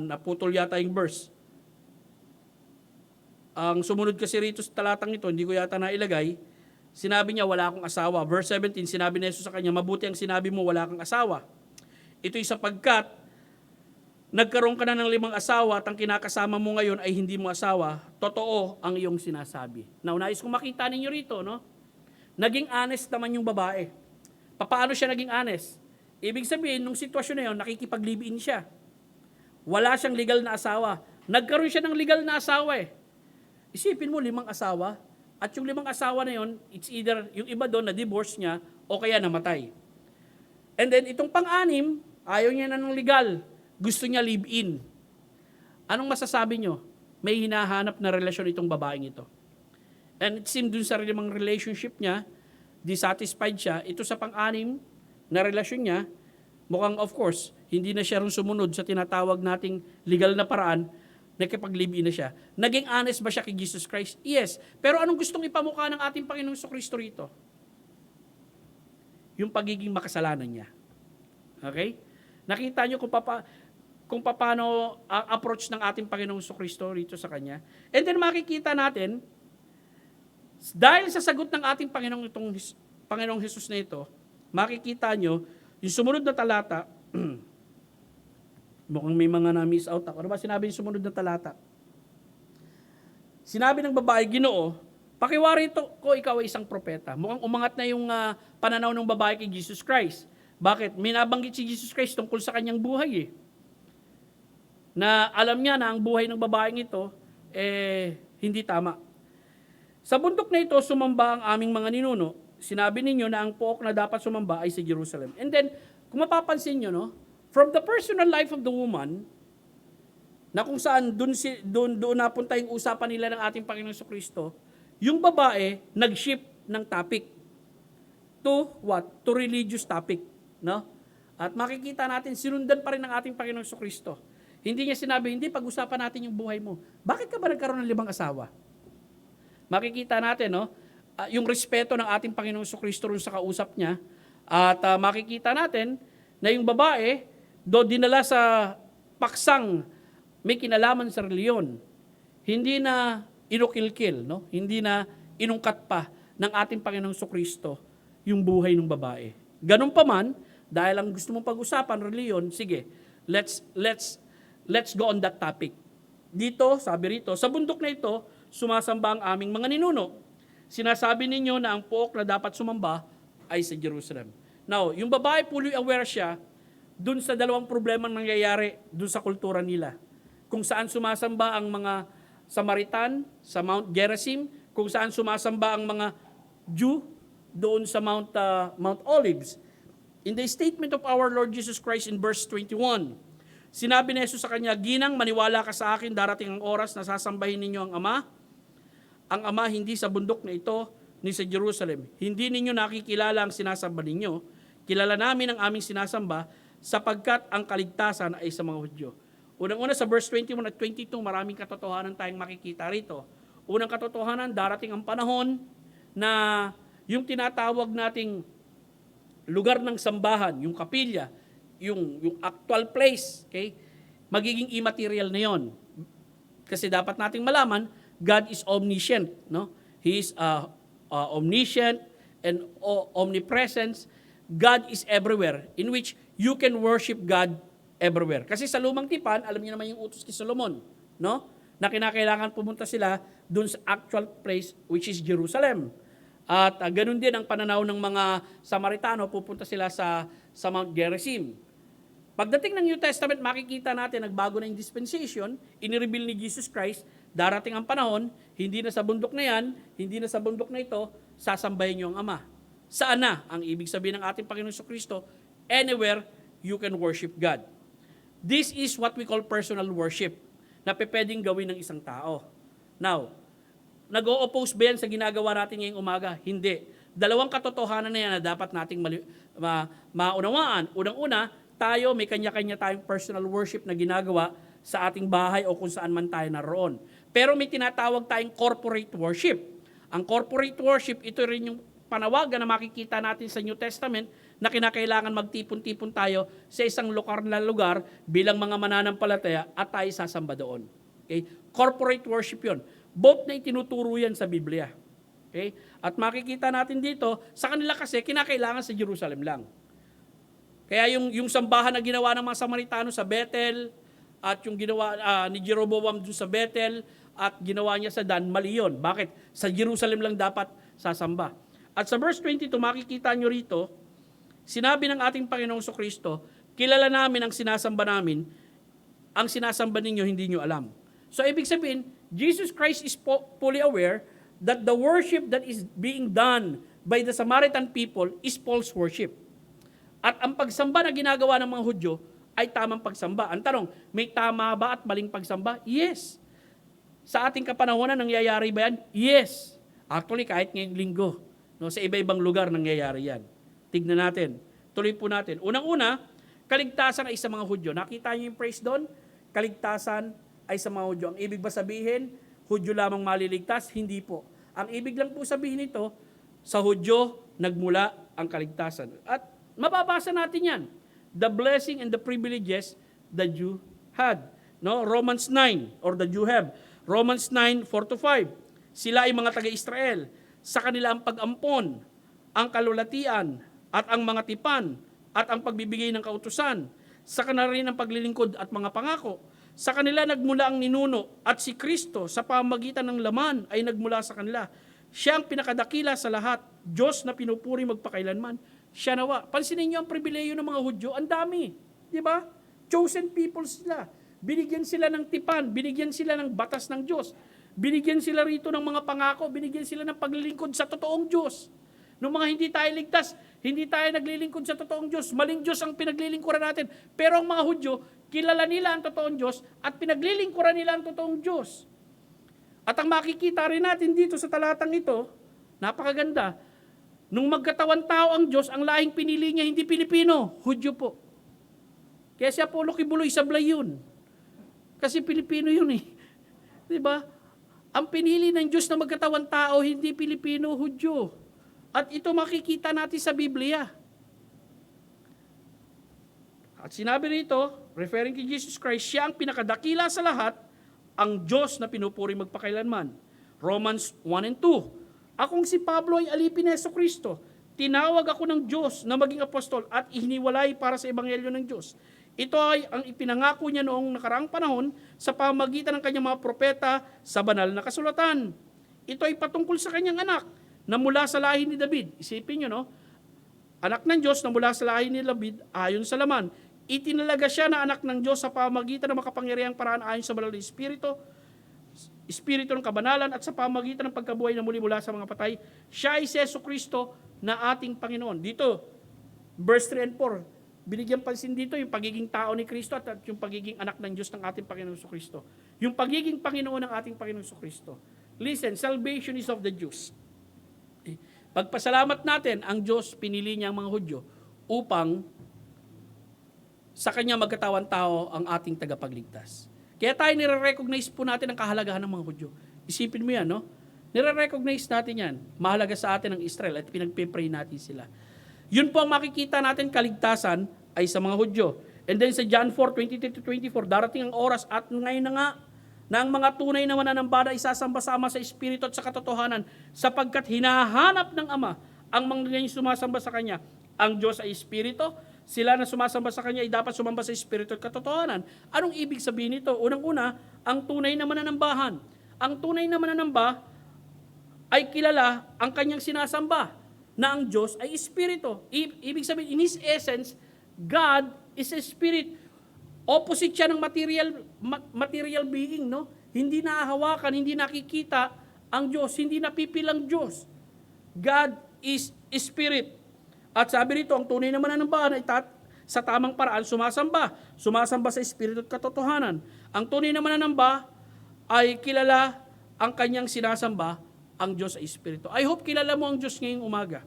naputol yata yung verse. Ang sumunod kasi rito sa talatang ito, hindi ko yata nailagay, sinabi niya, wala akong asawa. Verse 17, sinabi ni Jesus sa kanya, mabuti ang sinabi mo, wala kang asawa. Ito'y sapagkat, nagkaroon ka na ng 5 asawa at ang kinakasama mo ngayon ay hindi mo asawa, totoo ang iyong sinasabi. Now, nais kong makita ninyo rito, no? Naging honest naman yung babae. Paano siya naging honest? Ibig sabihin, nung sitwasyon na yun, nakikipag-live-in siya. Wala siyang legal na asawa. Nagkaroon siya ng legal na asawa eh. Isipin mo, 5 asawa, at yung 5 asawa na yun, it's either yung iba doon na divorce niya o kaya namatay. And then, itong pang-6, ayaw niya na ng legal. Gusto niya live-in. Anong masasabi nyo? May hinahanap na relasyon itong babaeng ito. And it seemed dun sa limang relationship niya, dissatisfied siya. Ito sa pang-6 na relasyon niya, mukhang of course, hindi na siya rin sumunod sa tinatawag nating legal na paraan Nakipag-live-in na siya. Naging honest ba siya kay Jesus Christ? Yes. Pero anong gustong ipamukha ng ating Panginoong Kristo rito? Yung pagiging makasalanan niya. Okay? Nakita niyo kung paano ang approach ng ating Panginoong Kristo rito sa Kanya. And then makikita natin, dahil sa sagot ng ating Panginoong Jesus na ito, makikita niyo, yung sumunod na talata, mukhang may mga na-miss out ako. Ano ba sinabi yung sumunod na talata? Sinabi ng babae, Ginoo, pakiwari ko ikaw ay isang propeta. Mukhang umangat na yung pananaw ng babae kay Jesus Christ. Bakit? May nabanggit si Jesus Christ tungkol sa kanyang buhay na alam niya na ang buhay ng babaeng ito, hindi tama. Sa bundok na ito, sumamba ang aming mga ninuno. Sinabi ninyo na ang pook na dapat sumamba ay sa Jerusalem. And then, kung mapapansin nyo, no, from the personal life of the woman, na kung saan doon napunta yung usapan nila ng ating Panginoong Kristo, yung babae nag-shift ng topic to what? To religious topic, no? At makikita natin sinundan pa rin ng ating Panginoong Kristo. Hindi niya sinabi, hindi pag-usapan natin yung buhay mo. Bakit ka ba nagkaroon ng 5 asawa? Makikita natin, no? Yung respeto ng ating Panginoong Kristo rin sa kausap niya. At makikita natin na yung babae, do dinala sa paksang may kinalaman sa reliyon, hindi na inukilkil, no? Hindi na inungkat pa ng ating Panginoong Kristo yung buhay ng babae. Ganun pa man, dahil ang gusto mong pag-usapan, reliyon, sige, let's go on that topic. Dito, sabi rito, sa bundok na ito, sumasamba ang aming mga ninuno. Sinasabi ninyo na ang pook na dapat sumamba ay sa Jerusalem. Now, yung babae, fully aware siya dun sa dalawang problema nangyayari dun sa kultura nila. Kung saan sumasamba ang mga Samaritan sa Mount Gerizim, kung saan sumasamba ang mga Jew doon sa Mount Olives. In the statement of our Lord Jesus Christ in verse 21, sinabi ni Jesus sa kanya, Ginang, maniwala ka sa akin, darating ang oras na sasambahin ninyo ang Ama. Ang Ama hindi sa bundok na ito, ni sa Jerusalem. Hindi ninyo nakikilala ang sinasamba ninyo. Kilala namin ang aming sinasamba, sapagkat ang kaligtasan ay sa mga Hudyo. Unang-una sa verse 21 at 22, maraming katotohanan tayong makikita rito. Unang katotohanan, darating ang panahon na yung tinatawag nating lugar ng sambahan, yung kapilya, yung actual place, okay, magiging immaterial na yon. Kasi dapat nating malaman, God is omniscient, no? He is omniscient and omnipresence. God is everywhere, in which you can worship God everywhere. Kasi sa Lumang Tipan, alam niyo naman yung utos kay Solomon, no? Na kinakailangan pumunta sila dun sa actual place, which is Jerusalem. At ganun din ang pananaw ng mga Samaritano, pupunta sila sa Mount Gerizim. Pagdating ng New Testament, makikita natin, nagbago na yung dispensation, inireveal ni Jesus Christ, darating ang panahon, hindi na sa bundok na yan, hindi na sa bundok na ito, sasambahin niyo ang Ama. Saan na? Ang ibig sabihin ng ating Panginoon Kristo, anywhere you can worship God. This is what we call personal worship, na pwedeng gawin ng isang tao. Now, nag-o-oppose ba yan sa ginagawa natin ngayong umaga? Hindi. Dalawang katotohanan na yan na dapat nating maunawaan. Unang-una, tayo may kanya-kanya tayong personal worship na ginagawa sa ating bahay o kung saan man tayo naroon. Pero may tinatawag tayong corporate worship. Ang corporate worship, ito rin yung panawagan na makikita natin sa New Testament na kinakailangan magtipon-tipon tayo sa isang lokal na lugar bilang mga mananampalataya at tayo sasamba doon. Okay? Corporate worship yon. Both na itinuturo yan sa Biblia. Okay? At makikita natin dito, sa kanila kasi kinakailangan sa Jerusalem lang. Kaya yung sambahan na ginawa ng mga Samaritano sa Bethel at yung ginawa ni Jeroboam dun sa Bethel at ginawa niya sa Dan, mali yun. Bakit? Sa Jerusalem lang dapat sasamba. At sa verse 22, makikita nyo rito, sinabi ng ating Panginoong Kristo, kilala namin ang sinasamba namin, ang sinasamba ninyo hindi nyo alam. So ibig sabihin, Jesus Christ is fully aware that the worship that is being done by the Samaritan people is false worship. At ang pagsamba na ginagawa ng mga Hudyo ay tamang pagsamba. Ang tanong, may tama ba at maling pagsamba? Yes. Sa ating kapanahonan, nangyayari ba yan? Yes. Actually, kahit ngayong linggo, no, sa iba-ibang lugar nangyayari yan. Tignan natin. Tuloy po natin. Unang-una, kaligtasan ay sa mga Hudyo. Nakita niyo yung praise doon? Kaligtasan ay sa mga Hudyo. Ang ibig ba sabihin, Hudyo lamang maliligtas? Hindi po. Ang ibig lang po sabihin nito, sa Hudyo nagmula ang kaligtasan. At mababasa natin yan. The blessing and the privileges the Jew had. No? Romans 9, or the Jew have. Romans 9, 4-5. Sila ay mga taga-Israel. Sa kanila ang pag-ampon, ang kalulatian, at ang mga tipan, at ang pagbibigay ng kautusan. Sa kanila rin ang paglilingkod at mga pangako. Sa kanila nagmula ang ninuno, at si Kristo sa pamamagitan ng laman ay nagmula sa kanila. Siya ang pinakadakila sa lahat, Diyos na pinupuri magpakailanman. Siya nawa. Pansinin niyo ang pribileyo ng mga Hudyo, ang dami. Di ba? Chosen people sila. Binigyan sila ng tipan, binigyan sila ng batas ng Diyos. Binigyan sila rito ng mga pangako, binigyan sila ng paglilingkod sa totoong Diyos. Nung mga hindi tayo ligtas, hindi tayo naglilingkod sa totoong Diyos. Maling Diyos ang pinaglilingkuran natin. Pero ang mga Hudyo, kilala nila ang totoong Diyos at pinaglilingkuran nila ang totoong Diyos. At ang makikita rin natin dito sa talatang ito, napakaganda, nung magkatawan tao ang Diyos, ang lahing pinili niya hindi Pilipino, Hudyo po. Kaya si Apollo Kibuloy sablay yun. Kasi Pilipino yun eh. Diba? Ang pinili ng Diyos na magkatawan tao, hindi Pilipino, Hudyo. At ito makikita natin sa Biblia. At sinabi rito, referring to Jesus Christ, siya ang pinakadakila sa lahat, ang Diyos na pinupuri magpakailanman. Romans 1 and 2. Akong si Pablo ay alipin ni Jesucristo. Tinawag ako ng Diyos na maging apostol at ihiniwalay para sa ebanghelyo ng Diyos. Ito ay ang ipinangako niya noong nakaraang panahon sa pamamagitan ng kanyang mga propeta sa banal na kasulatan. Ito ay patungkol sa kanyang anak na mula sa lahi ni David. Isipin nyo, no? Anak ng Diyos na mula sa lahi ni David ayon sa laman. Itinalaga siya na anak ng Diyos sa pamamagitan ng makapangyarihang paraan ayon sa banal na Espiritu, Espiritu ng kabanalan at sa pamamagitan ng pagkabuhay na muli mula sa mga patay. Siya ay si Jesucristo na ating Panginoon. Dito, verse 3 and 4, binigyan pansin dito yung pagiging tao ni Kristo at yung pagiging anak ng Diyos ng ating Panginoon Jesucristo. Yung pagiging Panginoon ng ating Panginoon Jesucristo. Listen, salvation is of the Jews. Pagpasalamat natin, ang Diyos pinili niya ang mga Hudyo upang sa kanya magkatawan tao ang ating tagapagligtas. Kaya tayo nire-recognize po natin ang kahalagahan ng mga Hudyo. Isipin mo yan, no? Nire-recognize natin yan. Mahalaga sa atin ang Israel at pinagpipray natin sila. Yun po ang makikita natin kaligtasan ay sa mga Hudyo. And then sa John 4:23-24, darating ang oras at ngayon na nga na ang mga tunay na mananambada isasamba-sama sa Espiritu at sa katotohanan sapagkat hinahanap ng Ama ang mga ganyan sumasamba sa Kanya. Ang Diyos ay Espiritu, sila na sumasamba sa Kanya ay dapat sumamba sa Espiritu at katotohanan. Anong ibig sabihin nito? Unang-una, ang tunay na mananambahan. Ang tunay na mananamba ay kilala ang kanyang sinasamba na ang Diyos ay Espiritu. Ibig sabihin, in His essence, God is a Spirit. Opposite siya ng material being, no? Hindi nahahawakan, hindi nakikita ang Diyos, hindi napipilang Diyos. God is Spirit. At sabi rito, ang tunay na mananambahan ay sa tamang paraan sumasamba sa Espiritu at katotohanan. Ang tunay na mananamba ay kilala ang kanyang sinasamba, ang Diyos ay Espiritu. I hope kilala mo ang Diyos ngayong umaga.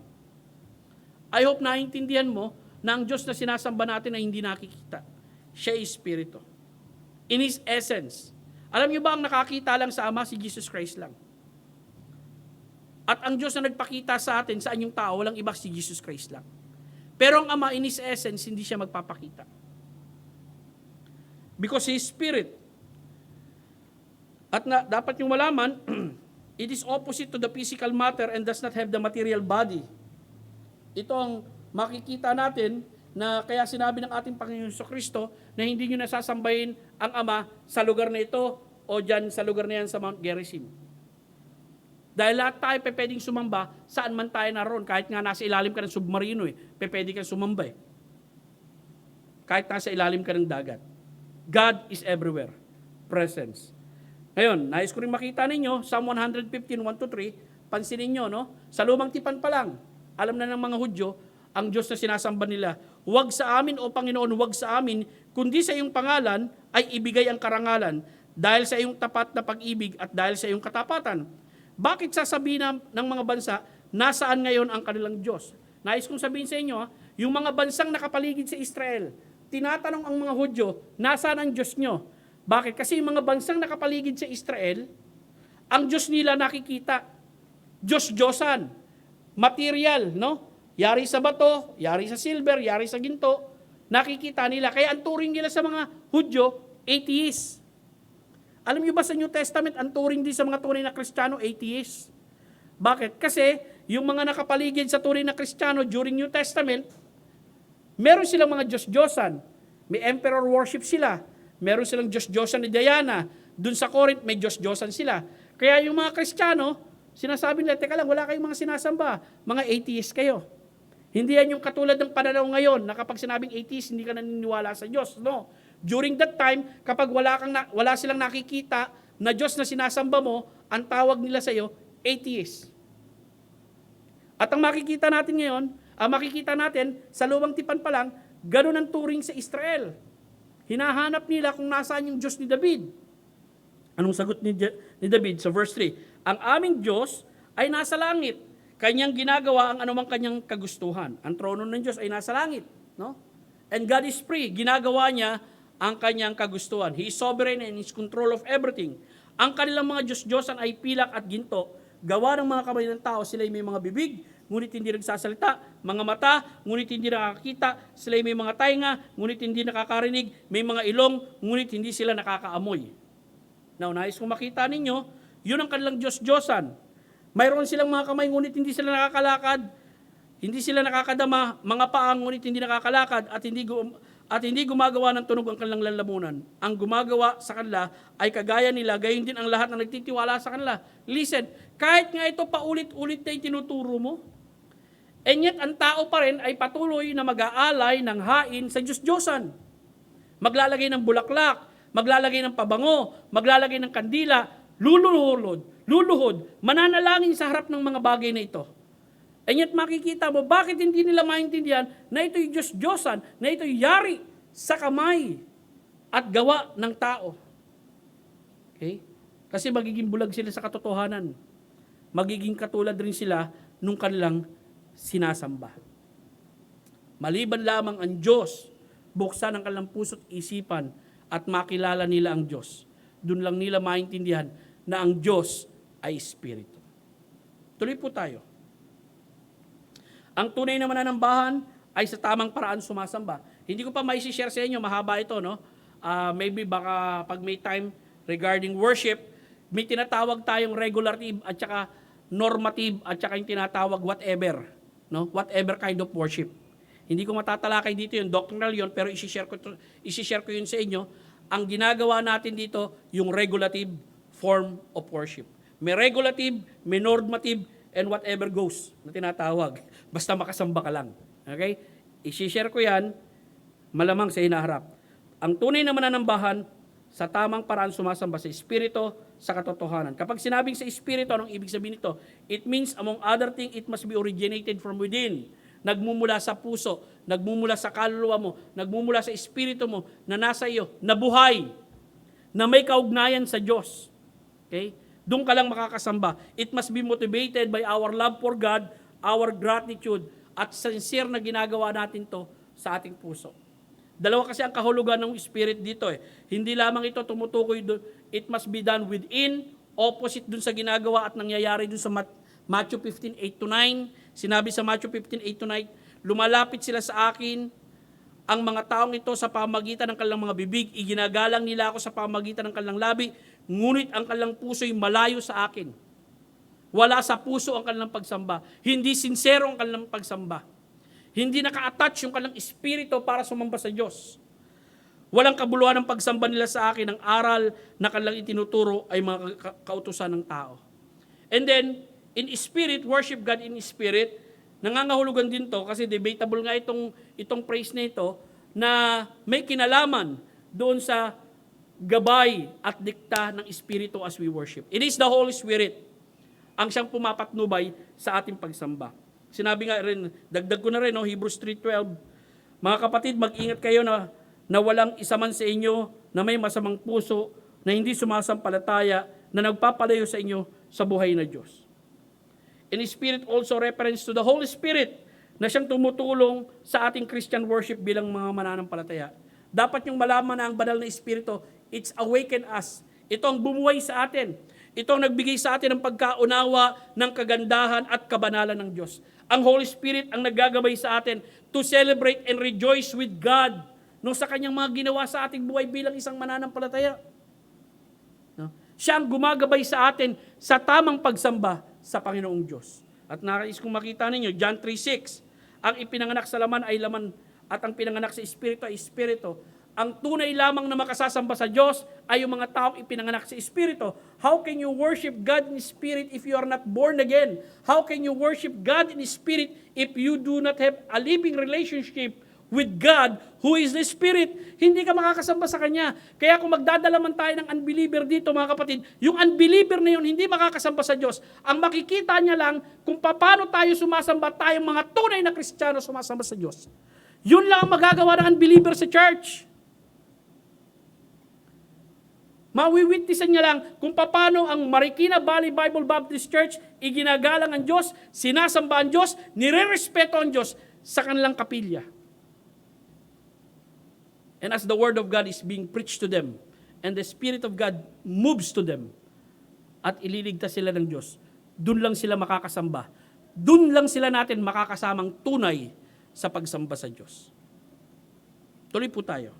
I hope naintindihan mo na ang Diyos na sinasamba natin ay hindi nakikita. Siya ay Espiritu. In His essence. Alam niyo ba ang nakakita lang sa Ama si Jesus Christ lang? At ang Diyos na nagpakita sa atin sa anyong tao, walang iba si Jesus Christ lang. Pero ang Ama, in His essence, hindi siya magpapakita. Because He is Spirit. At dapat yung malaman, it is opposite to the physical matter and does not have the material body. Ito ang makikita natin na kaya sinabi ng ating Panginoon Jesucristo na hindi nyo nasasambahin ang Ama sa lugar na ito o dyan sa lugar na yan sa Mount Gerizim. Dahil lahat tayo pwedeng sumamba saan man tayo naroon. Kahit nga nasa ilalim ka ng submarino, pwede kang sumamba. Kahit nasa ilalim ka ng dagat. God is everywhere. Presence. Ngayon, nais ko rin makita ninyo, Psalm 115, 1-3, pansinin nyo, no? Sa lumang tipan pa lang, alam na ng mga Hudyo, ang Diyos na sinasamba nila, huwag sa amin, O Panginoon, huwag sa amin, kundi sa iyong pangalan ay ibigay ang karangalan, dahil sa iyong tapat na pag-ibig at dahil sa iyong katapatan. Bakit sasabihin ng mga bansa, nasaan ngayon ang kanilang Diyos? Nais kong sabihin sa inyo, yung mga bansang nakapaligid sa Israel, tinatanong ang mga Hudyo, nasaan ang Diyos nyo? Bakit? Kasi yung mga bansang nakapaligid sa Israel, ang Diyos nila nakikita. Diyos-Diyosan. Material, no? Yari sa bato, yari sa silver, yari sa ginto. Nakikita nila. Kaya ang turing nila sa mga Hudyo, atheist. Alam niyo ba sa New Testament, ang turing din sa mga tunay na Kristiyano, atheist. Bakit? Kasi yung mga nakapaligid sa tunay na Kristiyano during New Testament, meron silang mga Diyos-Diyosan. May emperor worship sila. Meron silang Diyos-Diyosan ni Diana. Doon sa Corinth, may Diyos-Diyosan sila. Kaya yung mga Kristiyano, sinasabi nila, teka lang, wala kayong mga sinasamba. Mga atheist kayo. Hindi yan yung katulad ng pananaw ngayon na kapag sinabing atheist, hindi ka naniniwala sa Diyos. No. During that time, kapag wala silang nakikita na Diyos na sinasamba mo, ang tawag nila sa iyo, atheist. At ang makikita natin ngayon, sa lumang tipan pa lang, ganun ang turing sa Israel. Hinahanap nila kung nasaan yung Diyos ni David. Anong sagot ni David sa verse 3? Ang aming Diyos ay nasa langit. Kanyang ginagawa ang anumang kanyang kagustuhan. Ang trono ng Diyos ay nasa langit. No? And God is free. Ginagawa niya ang kanyang kagustuhan. He is sovereign and is control of everything. Ang kanilang mga Diyos-Diyosan ay pilak at ginto. Gawa ng mga kamay ng tao, sila ay may mga bibig, ngunit hindi nagsasalita, mga mata, ngunit hindi nakakita, sila ay may mga tainga, ngunit hindi nakakarinig, may mga ilong, ngunit hindi sila nakakaamoy. Now, nais kong makita ninyo, yun ang kanilang Diyos-Diyosan. Mayroon silang mga kamay, ngunit hindi sila nakakalakad, hindi sila nakakadama, mga paang, ngunit hindi nakakalakad, at hindi gumagawa ng tunog ang kanilang lalamunan. Ang gumagawa sa kanila ay kagaya nila, gayon din ang lahat na nagtitiwala sa kanila. Listen, kahit nga ito paulit-ulit na itinuturo mo, and yet ang tao pa rin ay patuloy na mag-aalay ng hain sa Diyos-Diyosan. Maglalagay ng bulaklak, maglalagay ng pabango, maglalagay ng kandila, luluhod, mananalangin sa harap ng mga bagay na ito. And yet makikita mo, bakit hindi nila maintindihan na ito'y Diyos-Diyosan, na ito'y yari sa kamay at gawa ng tao. Okay? Kasi magiging bulag sila sa katotohanan. Magiging katulad rin sila nung kanilang sinasamba. Maliban lamang ang Diyos, buksan ang kanilang puso't isipan at makilala nila ang Diyos. Doon lang nila maintindihan na ang Diyos ay Espiritu. Tuloy po tayo. Ang tunay na mananambahan ay sa tamang paraan sumasamba. Hindi ko pa mai-share sa inyo, mahaba ito, no? Maybe baka pag may time regarding worship, may tinatawag tayong regulative at saka normative at saka yung tinatawag whatever, no? Whatever kind of worship. Hindi ko matatalakay dito yung doctrinal yon, pero i-share ko yun sa inyo. Ang ginagawa natin dito, yung regulative form of worship. May regulative, may normative, and whatever goes na tinatawag. Basta makasamba ka lang. Okay? I-share ko yan, malamang sa hinaharap. Ang tunay na mananambahan, sa tamang paraan sumasamba sa Espiritu, sa katotohanan. Kapag sinabing sa Espiritu, anong ibig sabihin nito? It means, among other things, it must be originated from within. Nagmumula sa puso, nagmumula sa kaluluwa mo, nagmumula sa Espiritu mo, na nasa iyo, na buhay, na may kaugnayan sa Diyos. Okay? Doon ka lang makakasamba. It must be motivated by our love for God, our gratitude, at sincere na ginagawa natin to sa ating puso. Dalawa kasi ang kahulugan ng Spirit dito eh. Hindi lamang ito tumutukoy doon. It must be done within, opposite doon sa ginagawa at nangyayari doon sa Matthew 15:8-9. Sinabi sa Matthew 15:8-9, lumalapit sila sa akin, ang mga taong ito sa pamagitan ng kanilang mga bibig, iginagalang nila ako sa pamagitan ng kanilang labi, ngunit ang kanilang puso'y malayo sa akin. Wala sa puso ang kanilang pagsamba. Hindi sincero ang kanilang pagsamba. Hindi naka-attach yung kanilang espiritu para sumamba sa Diyos. Walang kabuluhan ng pagsamba nila sa akin. Ang aral na kanilang itinuturo ay mga kautusan ng tao. And then, in spirit, worship God in spirit. Nangangahulugan din to kasi debatable nga itong phrase na ito na may kinalaman doon sa gabay at dikta ng Espiritu as we worship. It is the Holy Spirit ang siyang pumapatnubay sa ating pagsamba. Sinabi nga rin, dagdag ko na rin, Hebrews 3:12, mga kapatid, mag-ingat kayo na walang isa man sa inyo na may masamang puso, na hindi sumasampalataya, na nagpapalayo sa inyo sa buhay na Diyos. In Spirit also reference to the Holy Spirit na siyang tumutulong sa ating Christian worship bilang mga mananampalataya. Dapat yung malaman na ang banal na Espiritu, It's awaken us. Ito ang bumuhay sa atin. Ito ang nagbigay sa atin ng pagkaunawa ng kagandahan at kabanalan ng Diyos. Ang Holy Spirit ang naggagabay sa atin to celebrate and rejoice with God no, sa kanyang mga ginawa sa ating buhay bilang isang mananampalataya. No? Siya ang gumagabay sa atin sa tamang pagsamba sa Panginoong Diyos. At nais kong makita ninyo, John 3:6, ang ipinanganak sa laman ay laman at ang pinanganak sa Espiritu ay Espiritu. Ang tunay lamang na makasasamba sa Diyos ay yung mga taong ipinanganak sa Espiritu. How can you worship God in Spirit if you are not born again? How can you worship God in Spirit if you do not have a living relationship with God who is the Spirit? Hindi ka makakasamba sa Kanya. Kaya kung magdadala man tayo ng unbeliever dito, mga kapatid, yung unbeliever na yun hindi makakasamba sa Diyos. Ang makikita niya lang kung paano tayo sumasamba, tayong mga tunay na Kristiyano sumasamba sa Diyos. Yun lang ang magagawa ng unbeliever sa church. Mawiwitnessan niya lang kung paano ang Marikina Valley Bible Baptist Church iginagalang ang Diyos, sinasamba ang Diyos, nirerespeto ang Diyos sa kanilang kapilya. And as the Word of God is being preached to them, and the Spirit of God moves to them, at ililigtas sila ng Diyos, dun lang sila makakasamba. Dun lang sila natin makakasamang tunay sa pagsamba sa Diyos. Tuloy po tayo.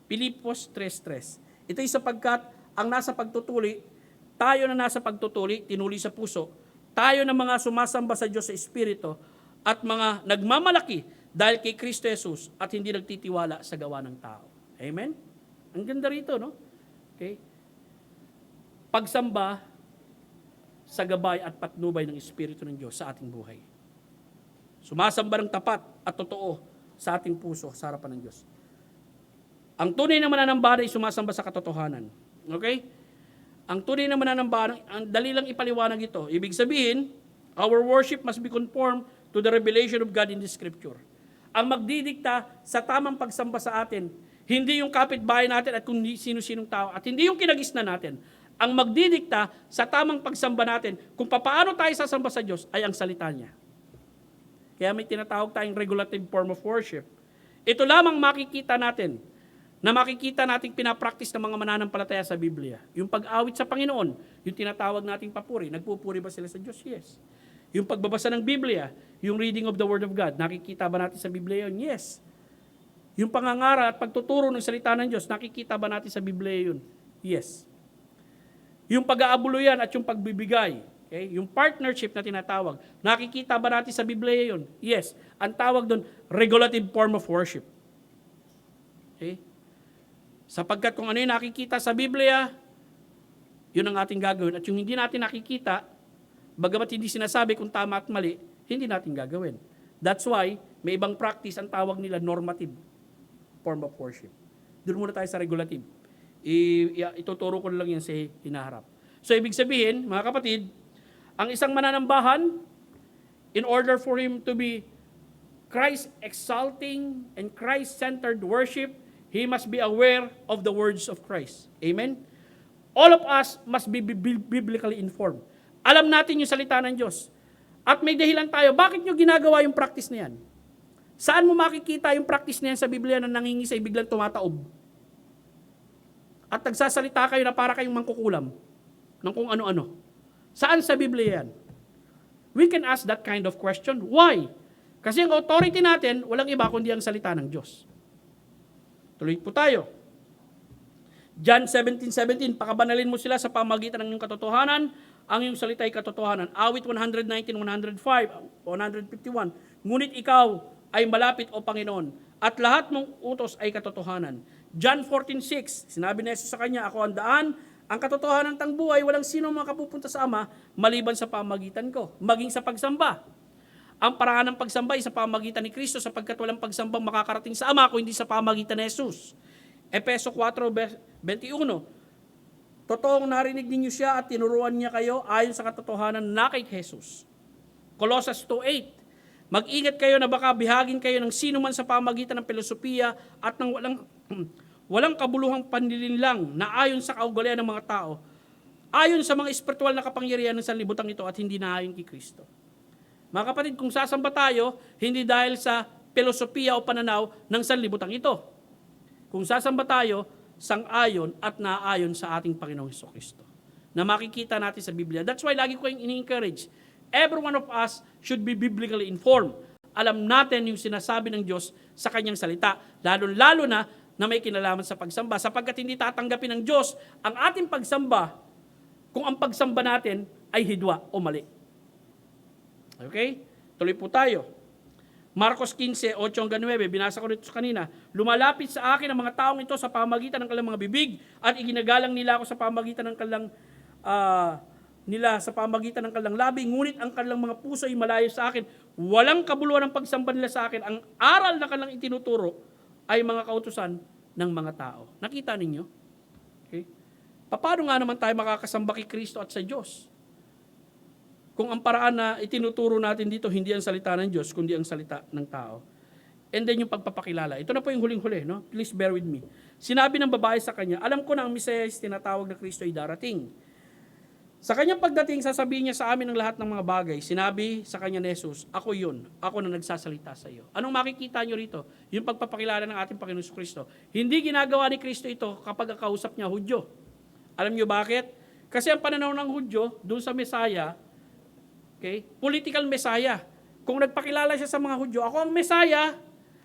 Pilipos 3:3. Ito'y sapagkat ang nasa pagtutuli, tayo na nasa pagtutuli, tinuli sa puso, tayo na mga sumasamba sa Diyos sa Espiritu at mga nagmamalaki dahil kay Kristo Jesus at hindi nagtitiwala sa gawa ng tao. Amen? Ang ganda rito, no? Okay? Pagsamba sa gabay at patnubay ng Espiritu ng Diyos sa ating buhay. Sumasamba ng tapat at totoo sa ating puso sa harapan ng Diyos. Ang tunay na mananamba ay sumasamba sa katotohanan. Okay? Ang tunay na mananamba, ang dali lang ipaliwanag ito. Ibig sabihin, our worship must be conformed to the revelation of God in the Scripture. Ang magdidikta sa tamang pagsamba sa atin, hindi yung kapitbahay natin at kung sino-sinong tao, at hindi yung kinagisna natin. Ang magdidikta sa tamang pagsamba natin, kung paano tayo sasamba sa Diyos, ay ang salita niya. Kaya may tinatawag tayong regulative form of worship. Ito lamang makikita natin, na makikita nating pinapractice ng mga mananampalataya sa Biblia. Yung pag-awit sa Panginoon, yung tinatawag nating papuri. Nagpupuri ba sila sa Diyos? Yes. Yung pagbabasa ng Biblia, yung reading of the Word of God, nakikita ba natin sa Biblia yun? Yes. Yung pangangara at pagtuturo ng salita ng Diyos, nakikita ba natin sa Biblia yun? Yes. Yung pag-aabuluyan at yung pagbibigay, okay? Yung partnership na tinatawag, nakikita ba natin sa Biblia yun? Yes. Ang tawag doon, regulative form of worship. Okay? Sapagkat kung ano yung nakikita sa Biblia, yun ang ating gagawin. At yung hindi natin nakikita, bagamat hindi sinasabi kung tama at mali, hindi natin gagawin. That's why, may ibang practice, ang tawag nila normative form of worship. Doon muna tayo sa regulative. Ituturo ko lang yan sa hinaharap. So, ibig sabihin, mga kapatid, ang isang mananambahan, in order for him to be Christ-exalting and Christ-centered worship, he must be aware of the words of Christ. Amen? All of us must be biblically informed. Alam natin yung salita ng Diyos. At may dahilan tayo, bakit nyo ginagawa yung practice na yan? Saan mo makikita yung practice na yan sa Biblia na nangingisay biglang tumataob? At nagsasalita kayo na para kayong mangkukulam ng kung ano-ano. Saan sa Biblia yan? We can ask that kind of question. Why? Kasi ang authority natin, walang iba kundi ang salita ng Diyos. Tuloy po tayo. John 17:17, pakabanalin mo sila sa pamagitan ng iyong katotohanan, ang iyong salita ay katotohanan. Awit 119, 105, 151, ngunit ikaw ay malapit o Panginoon, at lahat mong utos ay katotohanan. John 14:6, sinabi ni Jesus sa kanya, ako ang daan, ang katotohanan ng buhay, walang sino makapupunta sa Ama, maliban sa pamagitan ko, maging sa pagsamba. Ang paraan ng pagsamba ay sa pamagitan ni Kristo sapagkat walang pagsambang makakarating sa Ama kung hindi sa pamagitan ni Jesus. Efeso 4:21. Totoong narinig ninyo siya at tinuruan niya kayo ayon sa katotohanan na kay Jesus. Colossus 2:8. Mag-ingat kayo na baka bihagin kayo ng sino man sa pamagitan ng filosofiya at ng walang kabuluhang panlilinlang na ayon sa kaugalian ng mga tao, ayon sa mga espiritual na kapangyarihan ng sanlibutan ito at hindi na ayon kay Kristo. Mga kapatid, kung sasamba tayo, hindi dahil sa filosofiya o pananaw ng sanlibutan ito. Kung sasamba tayo, sang-ayon at naayon sa ating Panginoong Hesukristo. Na makikita natin sa Biblia. That's why lagi ko yung ini-encourage. Every one of us should be biblically informed. Alam natin yung sinasabi ng Diyos sa kanyang salita. Lalo na may kinalaman sa pagsamba. Sapagkat hindi tatanggapin ng Diyos ang ating pagsamba kung ang pagsamba natin ay hidwa o mali. Okay? Tuloy po tayo. Marcos 15, 8-9, binasa ko rito kanina, lumalapit sa akin ang mga taong ito sa pamagitan ng kanilang mga bibig at iginagalang nila ako sa pamagitan ng kanilang labi, ngunit ang kanilang mga puso ay malayo sa akin. Walang kabuluhan ng pagsamba nila sa akin. Ang aral na kanilang itinuturo ay mga kautusan ng mga tao. Nakita ninyo? Okay? Paano nga naman tayo makakasamba kay Kristo at sa Diyos? Kung ang paraan na itinuturo natin dito, hindi ang salita ng Diyos, kundi ang salita ng tao. And then yung pagpapakilala. Ito na po yung huling-huli, no? Please bear with me. Sinabi ng babae sa kanya, alam ko na ang Mesiyas tinatawag na Kristo ay darating. Sa kanyang pagdating, sasabihin niya sa amin ang lahat ng mga bagay. Sinabi sa kanya ni Jesus, ako yun, ako na nagsasalita sa iyo. Anong makikita nyo rito? Yung pagpapakilala ng ating Panginoon Kristo. Hindi ginagawa ni Kristo ito kapag kausap niya Hudyo. Alam nyo bakit? Kasi ang pananaw ng Hudyo, doon sa Mesaya, okay, political Mesaya. Kung nagpakilala siya sa mga Hudyo, ako ang Mesaya,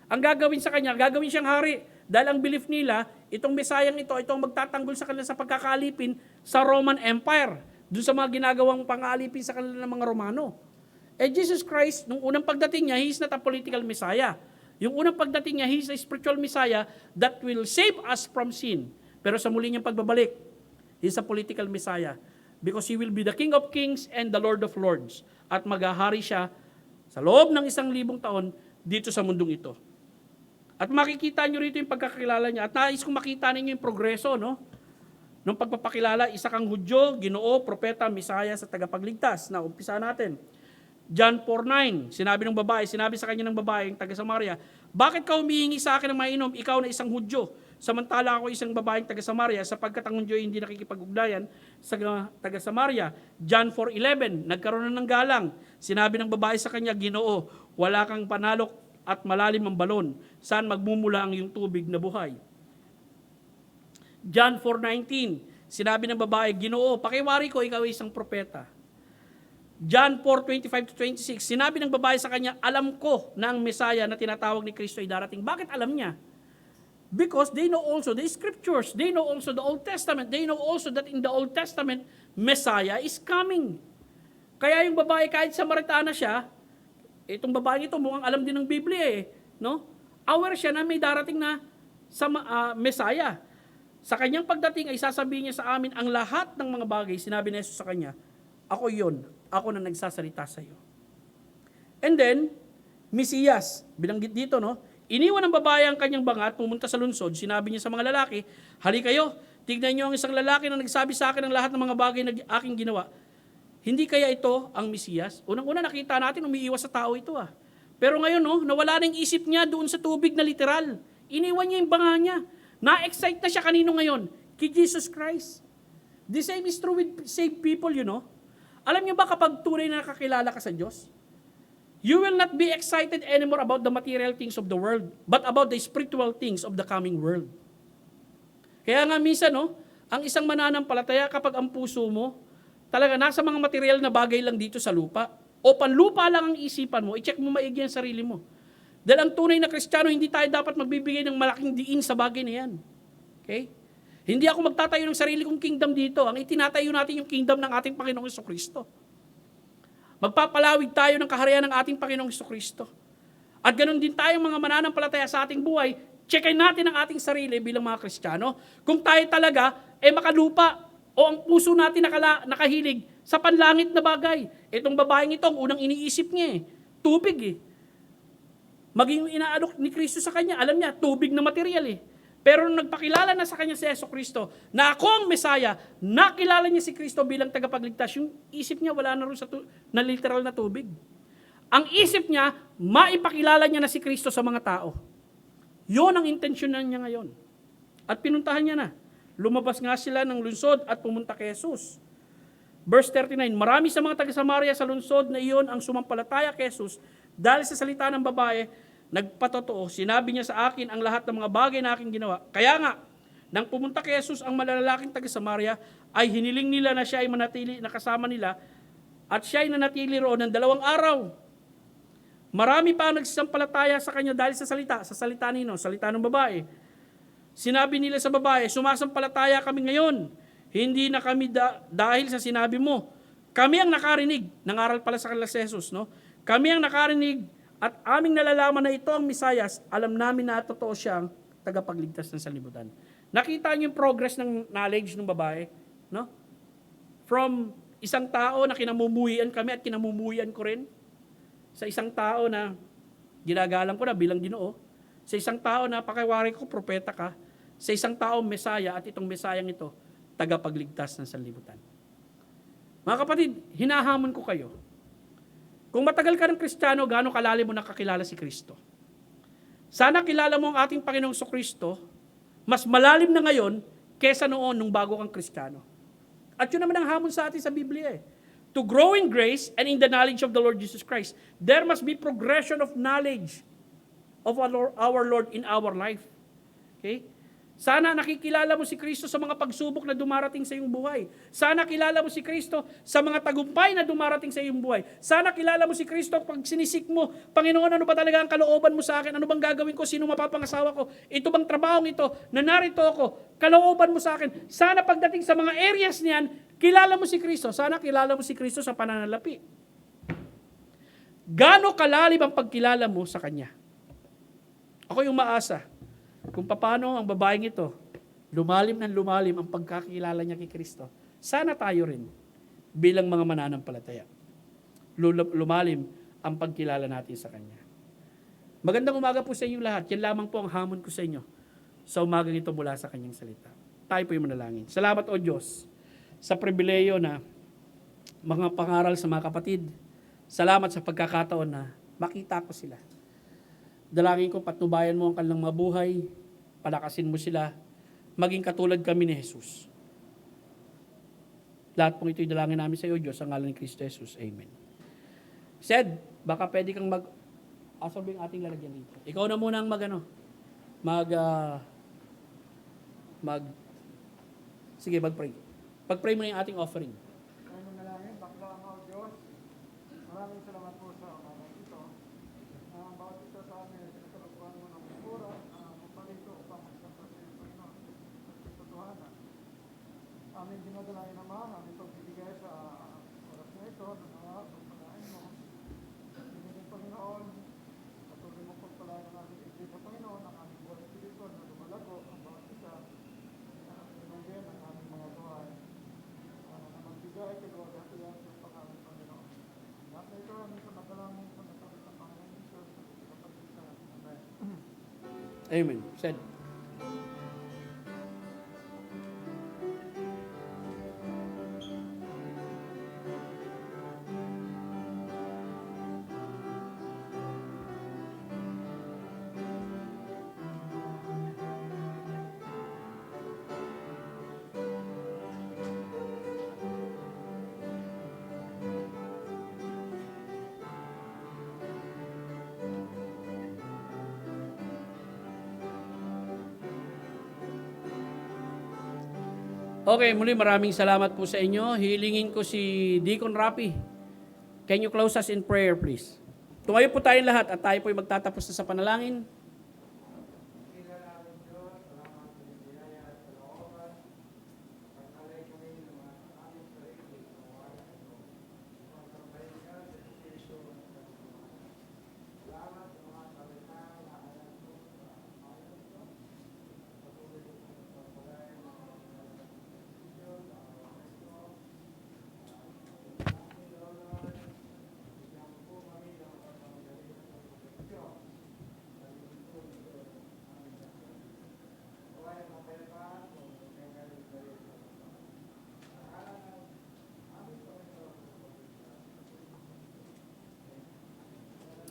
ang gagawin sa kanya, gagawin siyang hari. Dahil ang belief nila, itong Mesayang ito ang magtatanggol sa kanila sa pagkakalipin sa Roman Empire. Doon sa mga ginagawang pangalipin sa kanila ng mga Romano. Jesus Christ, nung unang pagdating niya, He is not a political Messiah. Yung unang pagdating niya, He is a spiritual Messiah that will save us from sin. Pero sa muli niyang pagbabalik, He is a political Messiah. Because He will be the King of Kings and the Lord of Lords. At maghahari siya sa loob ng 1,000 taon dito sa mundong ito. At makikita nyo rito yung pagkakilala niya. At nais kong makita ninyo yung progreso, no? Nung pagpapakilala, isa kang Hudyo, Ginoo, Propeta, Misaya sa tagapagligtas. Na umpisa natin. John 4:9, sinabi sa kanya ng babae, yung taga-Samaria, bakit ka humihingi sa akin ng mainom, ikaw na isang Hudyo? Samantala ako isang babaeng taga-Samaria, sapagkat ang Hudyo hindi nakikipag-ugnayan sa taga-Samaria. John 4:11, nagkaroon na ng galang. Sinabi ng babae sa kanya, Ginoo, wala kang panalok at malalim ang balon. Saan magmumula ang iyong tubig na buhay? John 4:19, sinabi ng babae, Ginoo, pakiwari ko, ikaw ay isang propeta. John 4:25-26, sinabi ng babae sa kanya, alam ko na ang Mesaya na tinatawag ni Kristo ay darating. Bakit alam niya? Because they know also the scriptures, they know also the Old Testament, they know also that in the Old Testament, Messiah is coming. Kaya yung babae, kahit Samaritana siya, itong babae ito mukhang alam din ng Biblia no? Aware siya na may darating na Messiah. Sa kanyang pagdating ay sasabihin niya sa amin ang lahat ng mga bagay. Sinabi ni Jesus sa kanya, ako yon, ako na nagsasalita sa iyo. And then, Mesiyas, binanggit dito, no? Iniwan ng babae ang kanyang banga at pumunta sa lungsod. Sinabi niya sa mga lalaki, hali kayo, tignan niyo ang isang lalaki na nagsabi sa akin ang lahat ng mga bagay na aking ginawa. Hindi kaya ito ang Mesiyas? Unang-una nakita natin, umiiwas sa tao ito Pero ngayon, no, nawala na yung isip niya doon sa tubig na literal. Iniwan niya yung banga niya. Na-excite na siya kanino ngayon? Kay Jesus Christ. The same is true with saved people, you know. Alam niyo ba kapag tunay na nakakilala ka sa Diyos, you will not be excited anymore about the material things of the world, but about the spiritual things of the coming world. Kaya nga minsan, no, ang isang mananampalataya kapag ang puso mo, talaga nasa mga material na bagay lang dito sa lupa, o panlupa lang ang isipan mo, i-check mo maigi ang sarili mo. Dahil ang tunay na Kristiyano, hindi tayo dapat magbibigay ng malaking diin sa bagay na yan. Okay? Hindi ako magtatayo ng sarili kong kingdom dito. Ang itinatayo natin yung kingdom ng ating Panginoong Hesukristo. Magpapalawig tayo ng kaharian ng ating Panginoong Hesukristo. At ganun din tayong mga mananampalataya sa ating buhay, checkin natin ang ating sarili bilang mga Kristiyano. Kung tayo talaga, makalupa o ang puso natin nakahilig sa panlangit na bagay. Itong babaeng ito, ang unang iniisip niya tubig Maging inaalok ni Kristo sa kanya, alam niya, tubig na material Pero nung nagpakilala na sa kanya si Hesukristo, na ako ang Mesaya, nakilala niya si Kristo bilang tagapagligtas, yung isip niya wala na rin na literal na tubig. Ang isip niya, maipakilala niya na si Kristo sa mga tao. Yun ang intensyonan niya ngayon. At pinuntahan niya na. Lumabas nga sila ng lungsod at pumunta kay Jesus. Verse 39, marami sa mga taga-Samaria sa lungsod na iyon ang sumampalataya kay Jesus dahil sa salita ng babae, nagpatotoo, sinabi niya sa akin ang lahat ng mga bagay na aking ginawa. Kaya nga, Nang pumunta kay Jesus ang malalaking taga Samaria, ay hiniling nila na siya ay manatili na kasama nila at siya ay nanatili roon ng 2 araw. Marami pa ang nagsasampalataya sa kanya dahil sa salita nino, salita ng babae. Sinabi nila sa babae, sumasampalataya kami ngayon, hindi na kami dahil sa sinabi mo. Kami ang nakarinig, nangaral pala sa kanila si Jesus, no? Kami ang nakarinig at aming nalalaman na ito ang Misayas, alam namin na totoo siyang tagapagligtas ng sanlibutan. Nakita niyo yung progress ng knowledge ng babae, no? From isang tao na kinamumuhian kami at kinamumuhian ko rin, sa isang tao na ginagalang ko na bilang Ginoo, sa isang tao na pakiwari ko, propeta ka, sa isang tao, Mesaya, at itong Mesayang ito, tagapagligtas ng sanlibutan. Mga kapatid, hinahamon ko kayo. Kung matagal ka ng Kristiyano, gaano kalalim mo nakakilala si Kristo? Sana kilala mo ang ating Panginoong Kristo, mas malalim na ngayon kesa noon nung bago kang Kristiyano. At yun naman ang hamon sa atin sa Biblia eh. To grow in grace and in the knowledge of the Lord Jesus Christ. There must be progression of knowledge of our Lord in our life. Okay? Sana nakikilala mo si Kristo sa mga pagsubok na dumarating sa iyong buhay. Sana kilala mo si Kristo sa mga tagumpay na dumarating sa iyong buhay. Sana kilala mo si Kristo pag sinisik mo, Panginoon, ano ba talaga ang kalooban mo sa akin? Ano bang gagawin ko? Sino mapapangasawa ko? Ito bang trabahong ito? Na narito ako? Kalooban mo sa akin. Sana pagdating sa mga areas niyan, kilala mo si Kristo. Sana kilala mo si Kristo sa pananalapi. Gaano kalalim ang pagkilala mo sa Kanya? Ako yung maasa kung paano ang babaeng ito, lumalim ang pagkakilala niya kay Kristo. Sana tayo rin, bilang mga mananampalataya, lumalim ang pagkilala natin sa Kanya. Magandang umaga po sa inyo lahat. Yan lamang po ang hamon ko sa inyo sa umagang ito mula sa Kanyang salita. Tayo po yung manalangin. Salamat o Diyos sa pribileyo na mga pangaral sa mga kapatid. Salamat sa pagkakataon na makita ko sila. Dalangin ko, patnubayan mo ang kanilang mga buhay, palakasin mo sila, maging katulad kami ni Jesus. Lahat pong ito'y dalangin namin sa iyo, Diyos, ang ngalan ni Kristo Jesus. Amen. Said, baka pwede kang aso ba yung ating lalagyan dito? Ikaw na muna ang sige, mag-pray. Pag-pray mo na yung ating offering. Ano na namin, bakla mo, Diyos. Maraming salamat po sa umagang ito. Bawat isa sa amin, sinasalukuhan mo ng pura, magpalito upang magsasabi ng Panginoon. Totohanan. Aming dinadalayan naman, aming pagbibigay sa oras na ito, ng mga pagpalain mo. Piniging Panginoon, patuloy mo pagpalain ng aming iglesia sa Panginoon, ang aming buhay espiritual na lumalago, ang bawat isa, pinagin ang aming mga buhay. Na magbigay kay Lord at iyan sa pangalan ng Panginoon. Lahat na ito, aming sa madalangin sa nasabi ng Panginoon Jesus, sa kapag-isa. Amen. Amen. Said. Okay, muli maraming salamat po sa inyo. Hilingin ko si Deacon Rapi. Can you close us in prayer, please? Tumayo po tayong lahat at tayo po ay magtatapos na sa panalangin.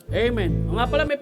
Amen. O nga pala, may